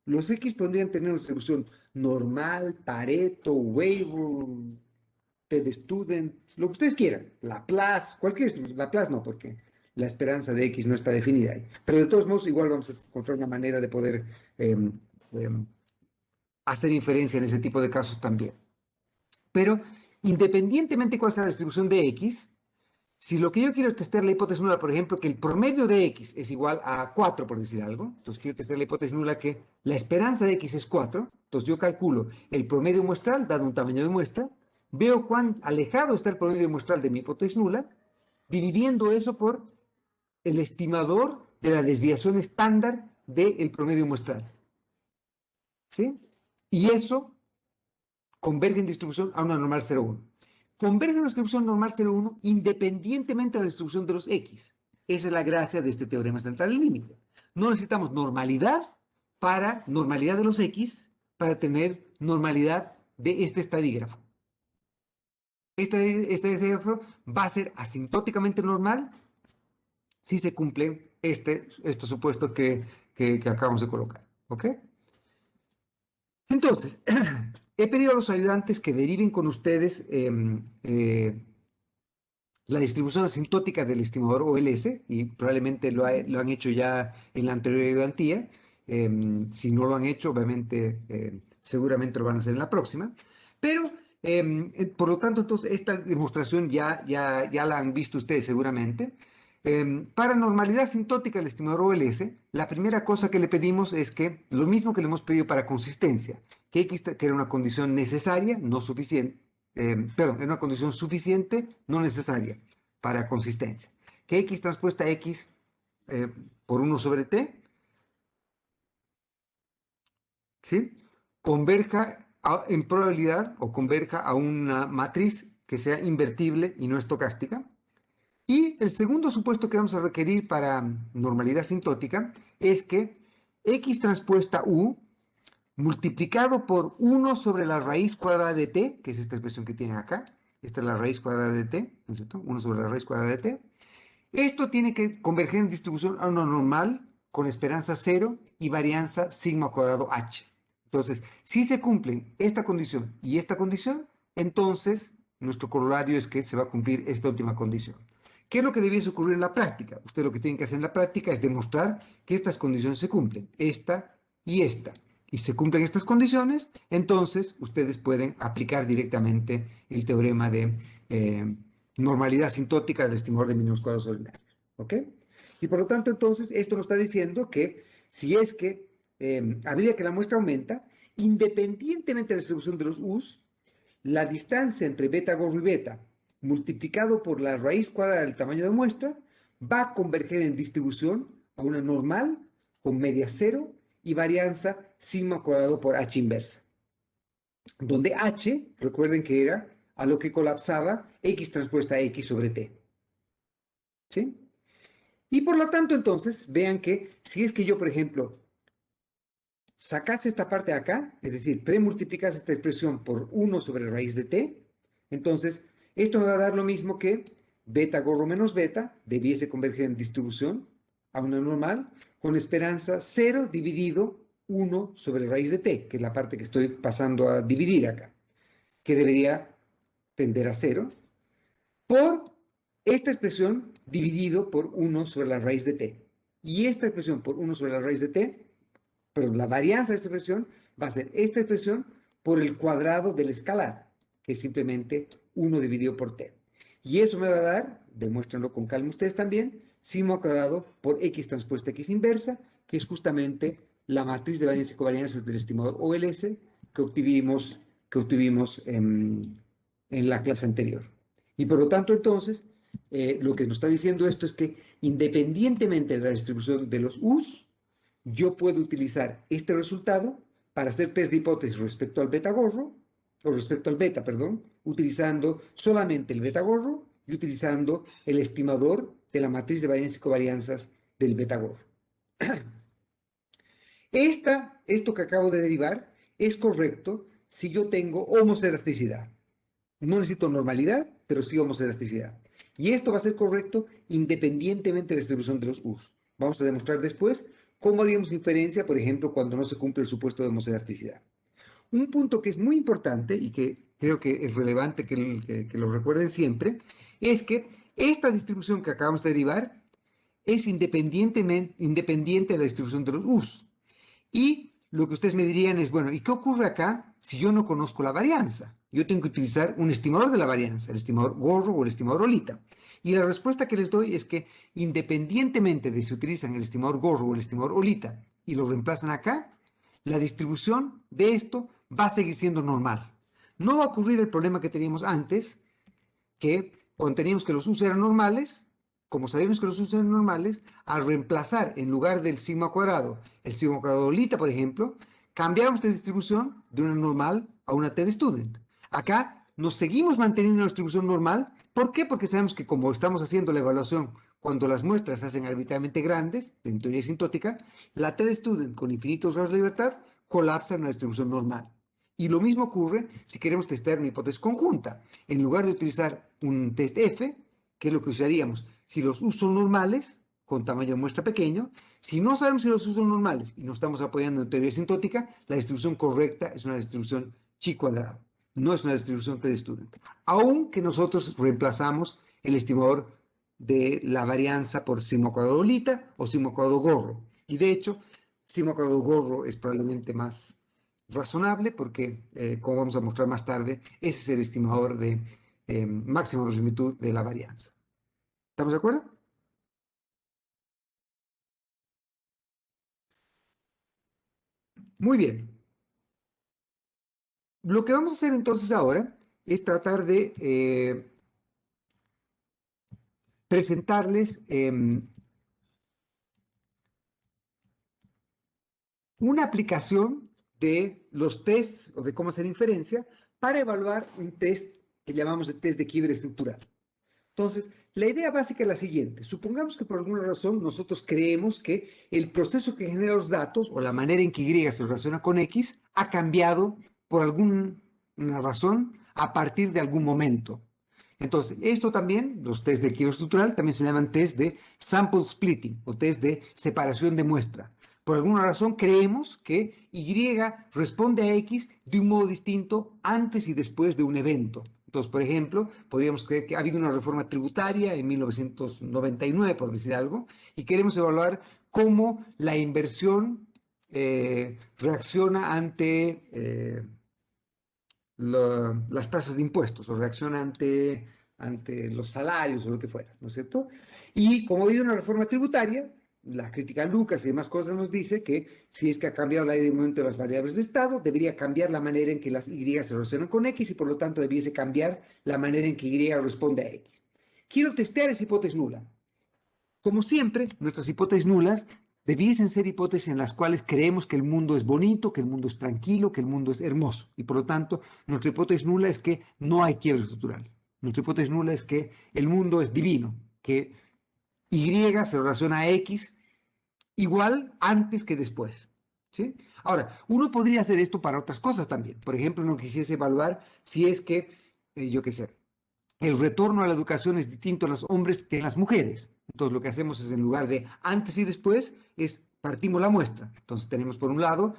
Los x podrían tener una distribución normal, Pareto, Weibull, TED Student, lo que ustedes quieran, Laplace, cualquier distribución, Laplace no, porque la esperanza de X no está definida ahí. Pero de todos modos, igual vamos a encontrar una manera de poder hacer inferencia en ese tipo de casos también. Pero independientemente de cuál sea la distribución de X, si lo que yo quiero es testear la hipótesis nula, por ejemplo, que el promedio de X es igual a 4, por decir algo, entonces quiero testear la hipótesis nula que la esperanza de X es 4, entonces yo calculo el promedio muestral, dado un tamaño de muestra, veo cuán alejado está el promedio muestral de mi hipótesis nula, dividiendo eso por el estimador de la desviación estándar del promedio muestral. ¿Sí? Y eso converge en distribución a una normal 0,1. Converge en una distribución normal 0,1 independientemente de la distribución de los X. Esa es la gracia de este teorema central y límite. No necesitamos normalidad de los X para tener normalidad de este estadígrafo. Este estadígrafo va a ser asintóticamente normal si se cumple este supuesto que acabamos de colocar. ¿Ok? Entonces, he pedido a los ayudantes que deriven con ustedes la distribución asintótica del estimador OLS, y probablemente lo han hecho ya en la anterior ayudantía. Si no lo han hecho, obviamente, seguramente lo van a hacer en la próxima. Pero, por lo tanto, entonces, esta demostración ya la han visto ustedes seguramente. Para normalidad asintótica del estimador OLS, la primera cosa que le pedimos es que, lo mismo que le hemos pedido para consistencia, que era una condición necesaria, no suficiente, perdón, era una condición suficiente, no necesaria, para consistencia. Que X transpuesta a X por 1 sobre T, ¿sí? Converja en probabilidad o converja a una matriz que sea invertible y no estocástica. Y el segundo supuesto que vamos a requerir para normalidad asintótica es que X transpuesta U multiplicado por 1 sobre la raíz cuadrada de t, que es esta expresión que tienen acá. Esta es la raíz cuadrada de t, ¿no es cierto? 1 sobre la raíz cuadrada de t. Esto tiene que converger en distribución a una normal con esperanza 0 y varianza sigma cuadrado h. Entonces, si se cumplen esta condición y esta condición, entonces nuestro corolario es que se va a cumplir esta última condición. ¿Qué es lo que debiese ocurrir en la práctica? Usted lo que tiene que hacer en la práctica es demostrar que estas condiciones se cumplen, esta y esta. Y se cumplen estas condiciones, entonces ustedes pueden aplicar directamente el teorema de normalidad asintótica del estimador de mínimos cuadrados ordinarios. ¿Ok? Y por lo tanto, entonces, esto nos está diciendo que si es que a medida que la muestra aumenta, independientemente de la distribución de los U's, la distancia entre beta gorro y beta multiplicado por la raíz cuadrada del tamaño de muestra va a converger en distribución a una normal con media 0 y varianza sigma cuadrado por h inversa. Donde h, recuerden que era a lo que colapsaba x transpuesta a x sobre t. ¿Sí? Y por lo tanto, entonces, vean que si es que yo, por ejemplo, sacase esta parte de acá, es decir, premultiplicase esta expresión por 1 sobre raíz de t, entonces esto me va a dar lo mismo que beta gorro menos beta debiese converger en distribución a una normal con esperanza 0 dividido 1 sobre raíz de t, que es la parte que estoy pasando a dividir acá, que debería tender a 0, por esta expresión dividido por 1 sobre la raíz de t. Y esta expresión por 1 sobre la raíz de t, pero la varianza de esta expresión va a ser esta expresión por el cuadrado del escalar, que es simplemente 1 dividido por t. Y eso me va a dar, demuéstrenlo con calma ustedes también, sigma cuadrado por x transpuesta x inversa, que es justamente la matriz de varianza y covarianza del estimador OLS que obtuvimos en la clase anterior. Y por lo tanto, entonces, lo que nos está diciendo esto es que independientemente de la distribución de los U's, yo puedo utilizar este resultado para hacer test de hipótesis respecto al beta gorro, o respecto al beta, perdón, utilizando solamente el beta gorro y utilizando el estimador de la matriz de varianzas y covarianzas del beta gorro. Esto que acabo de derivar es correcto si yo tengo homoscederasticidad. No necesito normalidad, pero sí homoscederasticidad. Y esto va a ser correcto independientemente de la distribución de los U's. Vamos a demostrar después cómo haríamos inferencia, por ejemplo, cuando no se cumple el supuesto de homoscederasticidad. Un punto que es muy importante y que creo que es relevante que lo recuerden siempre, es que esta distribución que acabamos de derivar es independiente de la distribución de los U's. Y lo que ustedes me dirían es, bueno, ¿y qué ocurre acá si yo no conozco la varianza? Yo tengo que utilizar un estimador de la varianza, el estimador Gorro o el estimador Olita. Y la respuesta que les doy es que independientemente de si utilizan el estimador Gorro o el estimador Olita y lo reemplazan acá, la distribución de esto va a seguir siendo normal. No va a ocurrir el problema que teníamos antes, que cuando teníamos que los U's eran normales, como sabemos que los U's eran normales, al reemplazar en lugar del sigma cuadrado, el sigma cuadrado Olita, por ejemplo, cambiamos de distribución de una normal a una t de student. Acá nos seguimos manteniendo una distribución normal. ¿Por qué? Porque sabemos que como estamos haciendo la evaluación cuando las muestras se hacen arbitrariamente grandes, en teoría asintótica, la t de student con infinitos grados de libertad colapsa en una distribución normal. Y lo mismo ocurre si queremos testar una hipótesis conjunta. En lugar de utilizar un test F, ¿qué es lo que usaríamos? Si los U son normales, con tamaño de muestra pequeño, si no sabemos si los U son normales y nos estamos apoyando en teoría asintótica, la distribución correcta es una distribución chi cuadrado, no es una distribución t de student. Aunque nosotros reemplazamos el estimador de la varianza por sigma cuadrado Olita o sigma cuadrado Gorro. Y de hecho, sigma cuadrado Gorro es probablemente más razonable porque, como vamos a mostrar más tarde, ese es el estimador de máxima verosimilitud de la varianza. ¿Estamos de acuerdo? Muy bien. Lo que vamos a hacer entonces ahora es tratar de presentarles una aplicación de los tests o de cómo hacer inferencia para evaluar un test que llamamos el test de quiebre estructural. Entonces, la idea básica es la siguiente. Supongamos que por alguna razón nosotros creemos que el proceso que genera los datos o la manera en que Y se relaciona con X ha cambiado por alguna razón a partir de algún momento. Entonces, esto también, los test de quiebre estructural, también se llaman test de sample splitting o test de separación de muestra. Por alguna razón creemos que Y responde a X de un modo distinto antes y después de un evento. Entonces, por ejemplo, podríamos creer que ha habido una reforma tributaria en 1999, por decir algo, y queremos evaluar cómo la inversión reacciona ante las tasas de impuestos o reacciona ante los salarios o lo que fuera, ¿no es cierto? Y como ha habido una reforma tributaria, la crítica a Lucas y demás cosas nos dice que si es que ha cambiado la ley de momento de las variables de estado, debería cambiar la manera en que las Y se relacionan con X y por lo tanto debiese cambiar la manera en que Y responde a X. Quiero testear esa hipótesis nula. Como siempre, nuestras hipótesis nulas debiesen ser hipótesis en las cuales creemos que el mundo es bonito, que el mundo es tranquilo, que el mundo es hermoso. Y por lo tanto, nuestra hipótesis nula es que no hay quiebre estructural. Nuestra hipótesis nula es que el mundo es divino, que Y se relaciona a X igual antes que después. ¿Sí? Ahora, uno podría hacer esto para otras cosas también. Por ejemplo, uno quisiese evaluar si es que, yo qué sé, el retorno a la educación es distinto en los hombres que en las mujeres. Entonces, lo que hacemos es, en lugar de antes y después, es partimos la muestra. Entonces, tenemos por un lado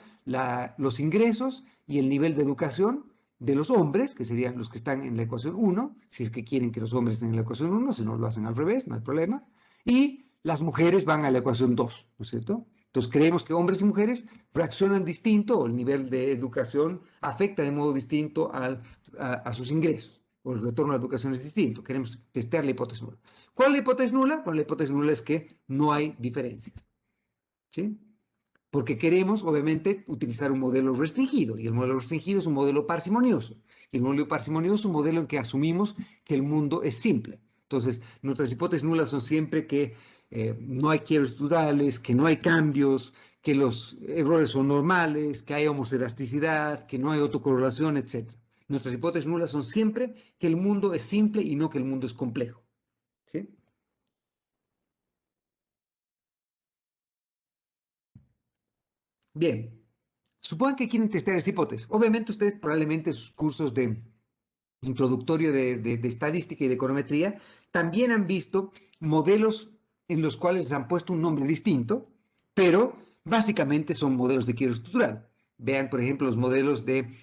los ingresos y el nivel de educación de los hombres, que serían los que están en la ecuación 1, si es que quieren que los hombres estén en la ecuación 1, si no lo hacen al revés, no hay problema. Y las mujeres van a la ecuación 2, ¿no es cierto? Entonces creemos que hombres y mujeres reaccionan distinto, o el nivel de educación afecta de modo distinto a sus ingresos, o el retorno a la educación es distinto. Queremos testear la hipótesis nula. ¿Cuál es la hipótesis nula? Bueno, la hipótesis nula es que no hay diferencias, ¿sí? Porque queremos, obviamente, utilizar un modelo restringido, y el modelo restringido es un modelo parsimonioso. Y el modelo parsimonioso es un modelo en que asumimos que el mundo es simple. Entonces, nuestras hipótesis nulas son siempre que no hay quiebres estructurales, que no hay cambios, que los errores son normales, que hay homoscedasticidad, que no hay autocorrelación, etc. Nuestras hipótesis nulas son siempre que el mundo es simple y no que el mundo es complejo. ¿Sí? Bien, supongan que quieren testear esa hipótesis. Obviamente ustedes probablemente en sus cursos de introductorio de estadística y de econometría también han visto modelos en los cuales se han puesto un nombre distinto, pero básicamente son modelos de quiebre estructural. Vean, por ejemplo, los modelos de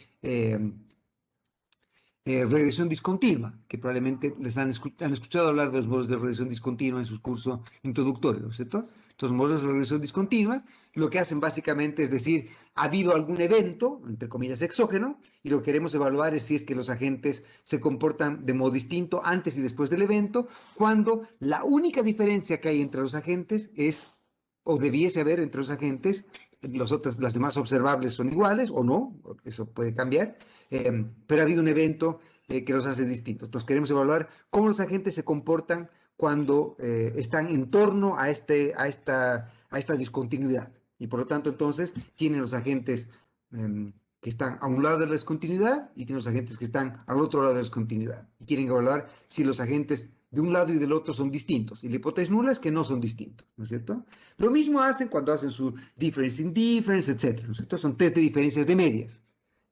regresión discontinua, que probablemente les han escuchado hablar de los modelos de regresión discontinua en sus cursos introductorios, ¿no es cierto? Entonces, modelos de regresión discontinua lo que hacen básicamente es decir, ha habido algún evento, entre comillas, exógeno, y lo que queremos evaluar es si es que los agentes se comportan de modo distinto antes y después del evento, cuando la única diferencia que hay entre los agentes es, o debiese haber entre los agentes, las demás observables son iguales o no, eso puede cambiar, pero ha habido un evento que los hace distintos. Entonces queremos evaluar cómo los agentes se comportan cuando están en torno a esta discontinuidad. Y por lo tanto, entonces, tienen los agentes que están a un lado de la discontinuidad y tienen los agentes que están al otro lado de la discontinuidad. Y quieren evaluar si los agentes de un lado y del otro son distintos. Y la hipótesis nula es que no son distintos, ¿no es cierto? Lo mismo hacen cuando hacen su difference in difference, etc. ¿No es cierto? Son test de diferencias de medias.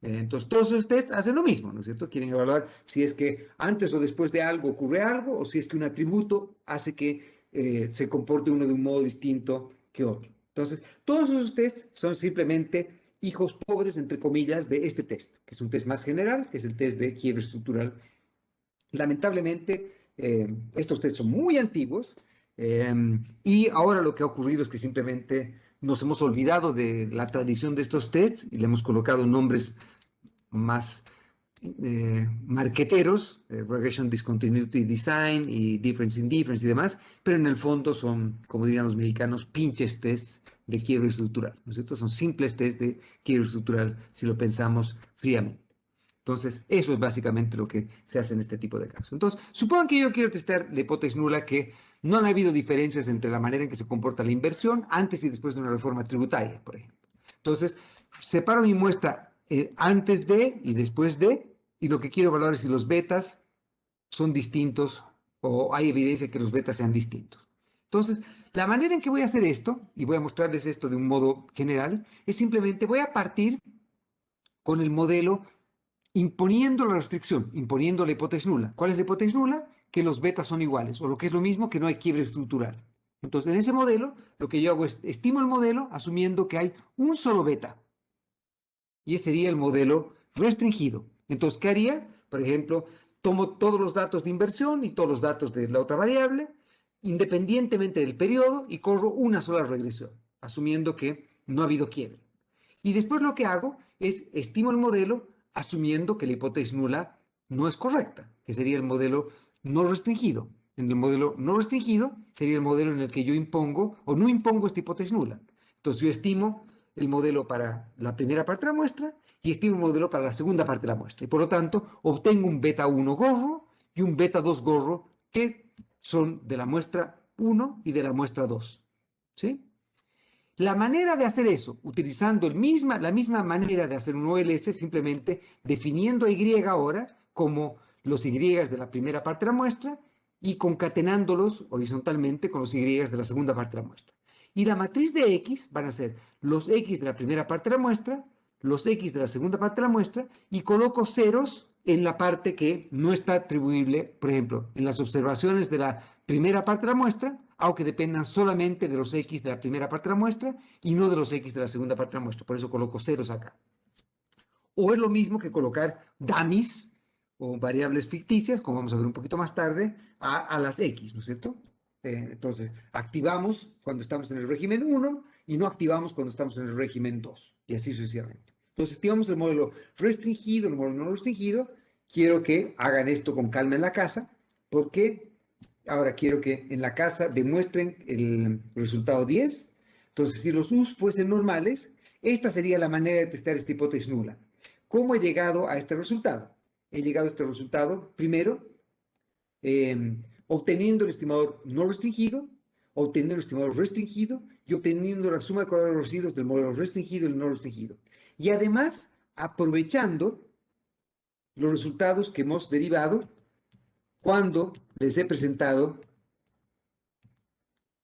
Entonces, todos esos tests hacen lo mismo, ¿no es cierto? Quieren evaluar si es que antes o después de algo ocurre algo, o si es que un atributo hace que se comporte uno de un modo distinto que otro. Entonces, todos esos tests son simplemente hijos pobres, entre comillas, de este test, que es un test más general, que es el test de quiebre estructural. Lamentablemente, estos tests son muy antiguos, y ahora lo que ha ocurrido es que simplemente nos hemos olvidado de la tradición de estos tests y le hemos colocado nombres más marqueteros, Regression Discontinuity Design y Difference in Difference y demás, pero en el fondo son, como dirían los mexicanos, pinches tests de quiebre estructural, ¿no es cierto? Son simples tests de quiebre estructural si lo pensamos fríamente. Entonces, eso es básicamente lo que se hace en este tipo de casos. Entonces, supongan que yo quiero testar la hipótesis nula que no han habido diferencias entre la manera en que se comporta la inversión antes y después de una reforma tributaria, por ejemplo. Entonces, separo mi muestra antes de y después de, y lo que quiero evaluar es si los betas son distintos o hay evidencia que los betas sean distintos. Entonces, la manera en que voy a hacer esto, y voy a mostrarles esto de un modo general, es simplemente voy a partir con el modelo imponiendo la restricción, imponiendo la hipótesis nula. ¿Cuál es la hipótesis nula? Que los betas son iguales, o lo que es lo mismo, que no hay quiebre estructural. Entonces, en ese modelo, lo que yo hago es estimo el modelo asumiendo que hay un solo beta. Y ese sería el modelo restringido. Entonces, ¿qué haría? Por ejemplo, tomo todos los datos de inversión y todos los datos de la otra variable, independientemente del periodo, y corro una sola regresión, asumiendo que no ha habido quiebre. Y después lo que hago es estimo el modelo asumiendo que la hipótesis nula no es correcta, que sería el modelo no restringido. En el modelo no restringido sería el modelo en el que yo impongo o no impongo esta hipótesis nula. Entonces yo estimo el modelo para la primera parte de la muestra y estimo el modelo para la segunda parte de la muestra. Y por lo tanto obtengo un beta 1 gorro y un beta 2 gorro que son de la muestra 1 y de la muestra 2. ¿Sí? La manera de hacer eso, utilizando la misma manera de hacer un OLS, simplemente definiendo a Y ahora como los Y de la primera parte de la muestra y concatenándolos horizontalmente con los Y de la segunda parte de la muestra. Y la matriz de X van a ser los X de la primera parte de la muestra, los X de la segunda parte de la muestra, y coloco ceros en la parte que no está atribuible, por ejemplo, en las observaciones de la primera parte de la muestra, aunque dependan solamente de los X de la primera parte de la muestra y no de los X de la segunda parte de la muestra. Por eso coloco ceros acá. O es lo mismo que colocar dummies o variables ficticias, como vamos a ver un poquito más tarde, a las X, ¿no es cierto? Entonces, activamos cuando estamos en el régimen 1 y no activamos cuando estamos en el régimen 2, y así sucesivamente. Entonces, estimamos el modelo restringido, el modelo no restringido. Quiero que hagan esto con calma en la casa, porque ahora quiero que en la casa demuestren el resultado 10. Entonces, si los U's fuesen normales, esta sería la manera de testar esta hipótesis nula. ¿Cómo he llegado a este resultado? He llegado a este resultado, primero, obteniendo el estimador no restringido, obteniendo el estimador restringido y obteniendo la suma de cuadrados de los residuos del modelo restringido y el no restringido. Y además, aprovechando los resultados que hemos derivado cuando les he presentado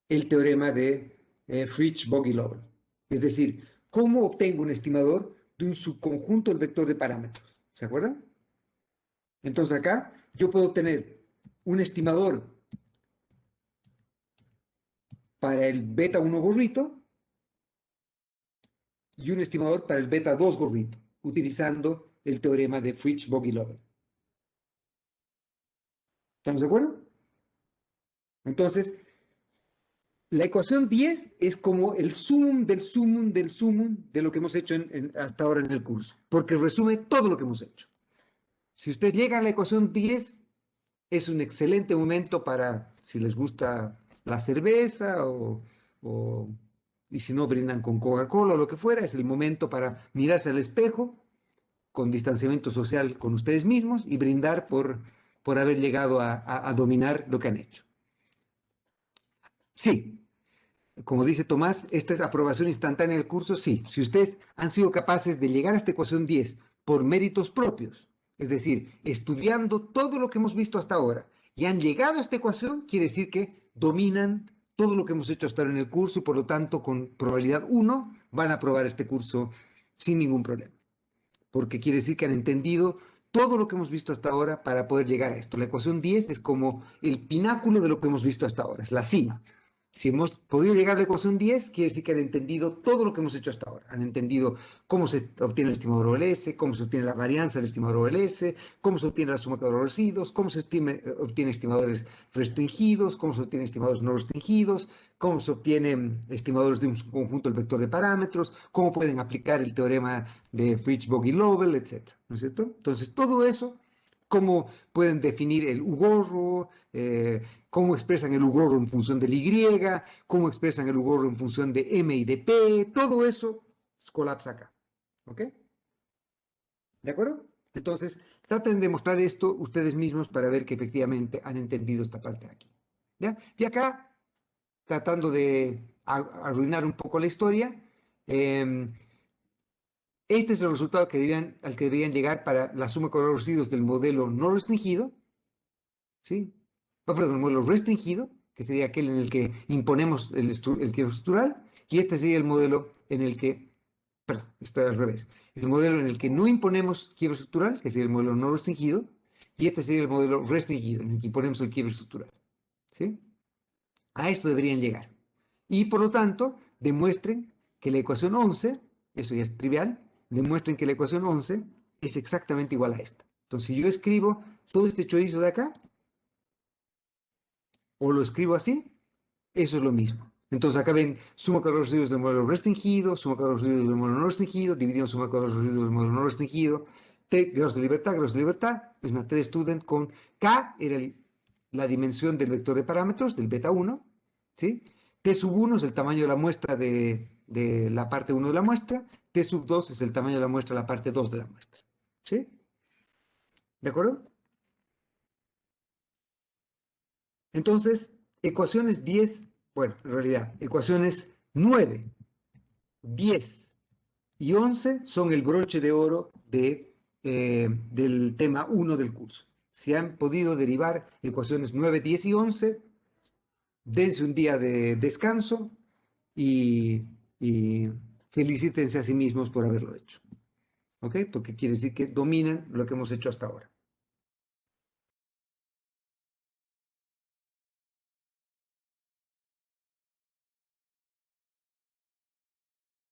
el teorema de Fritsch-Boggy-Lovell. Es decir, cómo obtengo un estimador de un subconjunto del vector de parámetros. ¿Se acuerdan? Entonces acá yo puedo obtener un estimador para el beta 1 gorrito y un estimador para el beta 2 gorrito, utilizando el teorema de Fritsch-Boggy-Lovell. ¿Estamos de acuerdo? Entonces, la ecuación 10 es como el sumum del sumum del sumum de lo que hemos hecho hasta ahora en el curso, porque resume todo lo que hemos hecho. Si ustedes llegan a la ecuación 10, es un excelente momento para, si les gusta la cerveza y si no brindan con Coca-Cola o lo que fuera, es el momento para mirarse al espejo con distanciamiento social con ustedes mismos y brindar por haber llegado a dominar lo que han hecho. Sí, como dice Tomás, esta es aprobación instantánea del curso, sí. Si ustedes han sido capaces de llegar a esta ecuación 10 por méritos propios, es decir, estudiando todo lo que hemos visto hasta ahora, y han llegado a esta ecuación, quiere decir que dominan todo lo que hemos hecho hasta ahora en el curso y por lo tanto con probabilidad 1 van a aprobar este curso sin ningún problema. Porque quiere decir que han entendido todo lo que hemos visto hasta ahora para poder llegar a esto. La ecuación 10 es como el pináculo de lo que hemos visto hasta ahora, es la cima. Si hemos podido llegar a la ecuación 10, quiere decir que han entendido todo lo que hemos hecho hasta ahora. Han entendido cómo se obtiene el estimador OLS, cómo se obtiene la varianza del estimador OLS, cómo se obtiene la suma de los residuos, cómo se obtiene estimadores restringidos, cómo se obtienen estimadores no restringidos, cómo se obtienen estimadores de un conjunto del vector de parámetros, cómo pueden aplicar el teorema de Fritz-Boggy-Lovell, etc. ¿No es cierto? Entonces, todo eso, cómo pueden definir el U-gorro, cómo expresan el U-gorro en función del Y, cómo expresan el U-gorro en función de M y de P, todo eso colapsa acá. ¿Ok? ¿De acuerdo? Entonces, traten de mostrar esto ustedes mismos para ver que efectivamente han entendido esta parte de aquí. ¿Ya? Y acá, tratando de arruinar un poco la historia, este es el resultado al que deberían llegar para la suma de los residuos del modelo no restringido, ¿sí? Perdón, el modelo restringido, que sería aquel en el que imponemos el quiebro estructural, y este sería el modelo en el que, perdón, está al revés, el modelo en el que no imponemos quiebro estructural, que sería el modelo no restringido, y este sería el modelo restringido, en el que imponemos el quiebro estructural, ¿sí? A esto deberían llegar. Y por lo tanto, demuestren que la ecuación 11, eso ya es trivial, demuestren que la ecuación 11 es exactamente igual a esta. Entonces, si yo escribo todo este chorizo de acá, o lo escribo así, eso es lo mismo. Entonces acá ven suma de los residuos del modelo restringido, suma de los residuos del modelo no restringido, dividido suma de los residuos del modelo no restringido, T grados de libertad, es una T de student con K, era la dimensión del vector de parámetros, del beta 1, ¿sí? T sub 1 es el tamaño de la muestra de la parte 1 de la muestra, T sub 2 es el tamaño de la muestra de la parte 2 de la muestra, ¿sí? ¿De acuerdo? Entonces, ecuaciones 10, bueno, en realidad, ecuaciones 9, 10 y 11 son el broche de oro del tema 1 del curso. Si han podido derivar ecuaciones 9, 10 y 11, dense un día de descanso y felicítense a sí mismos por haberlo hecho. ¿Ok? Porque quiere decir que dominan lo que hemos hecho hasta ahora.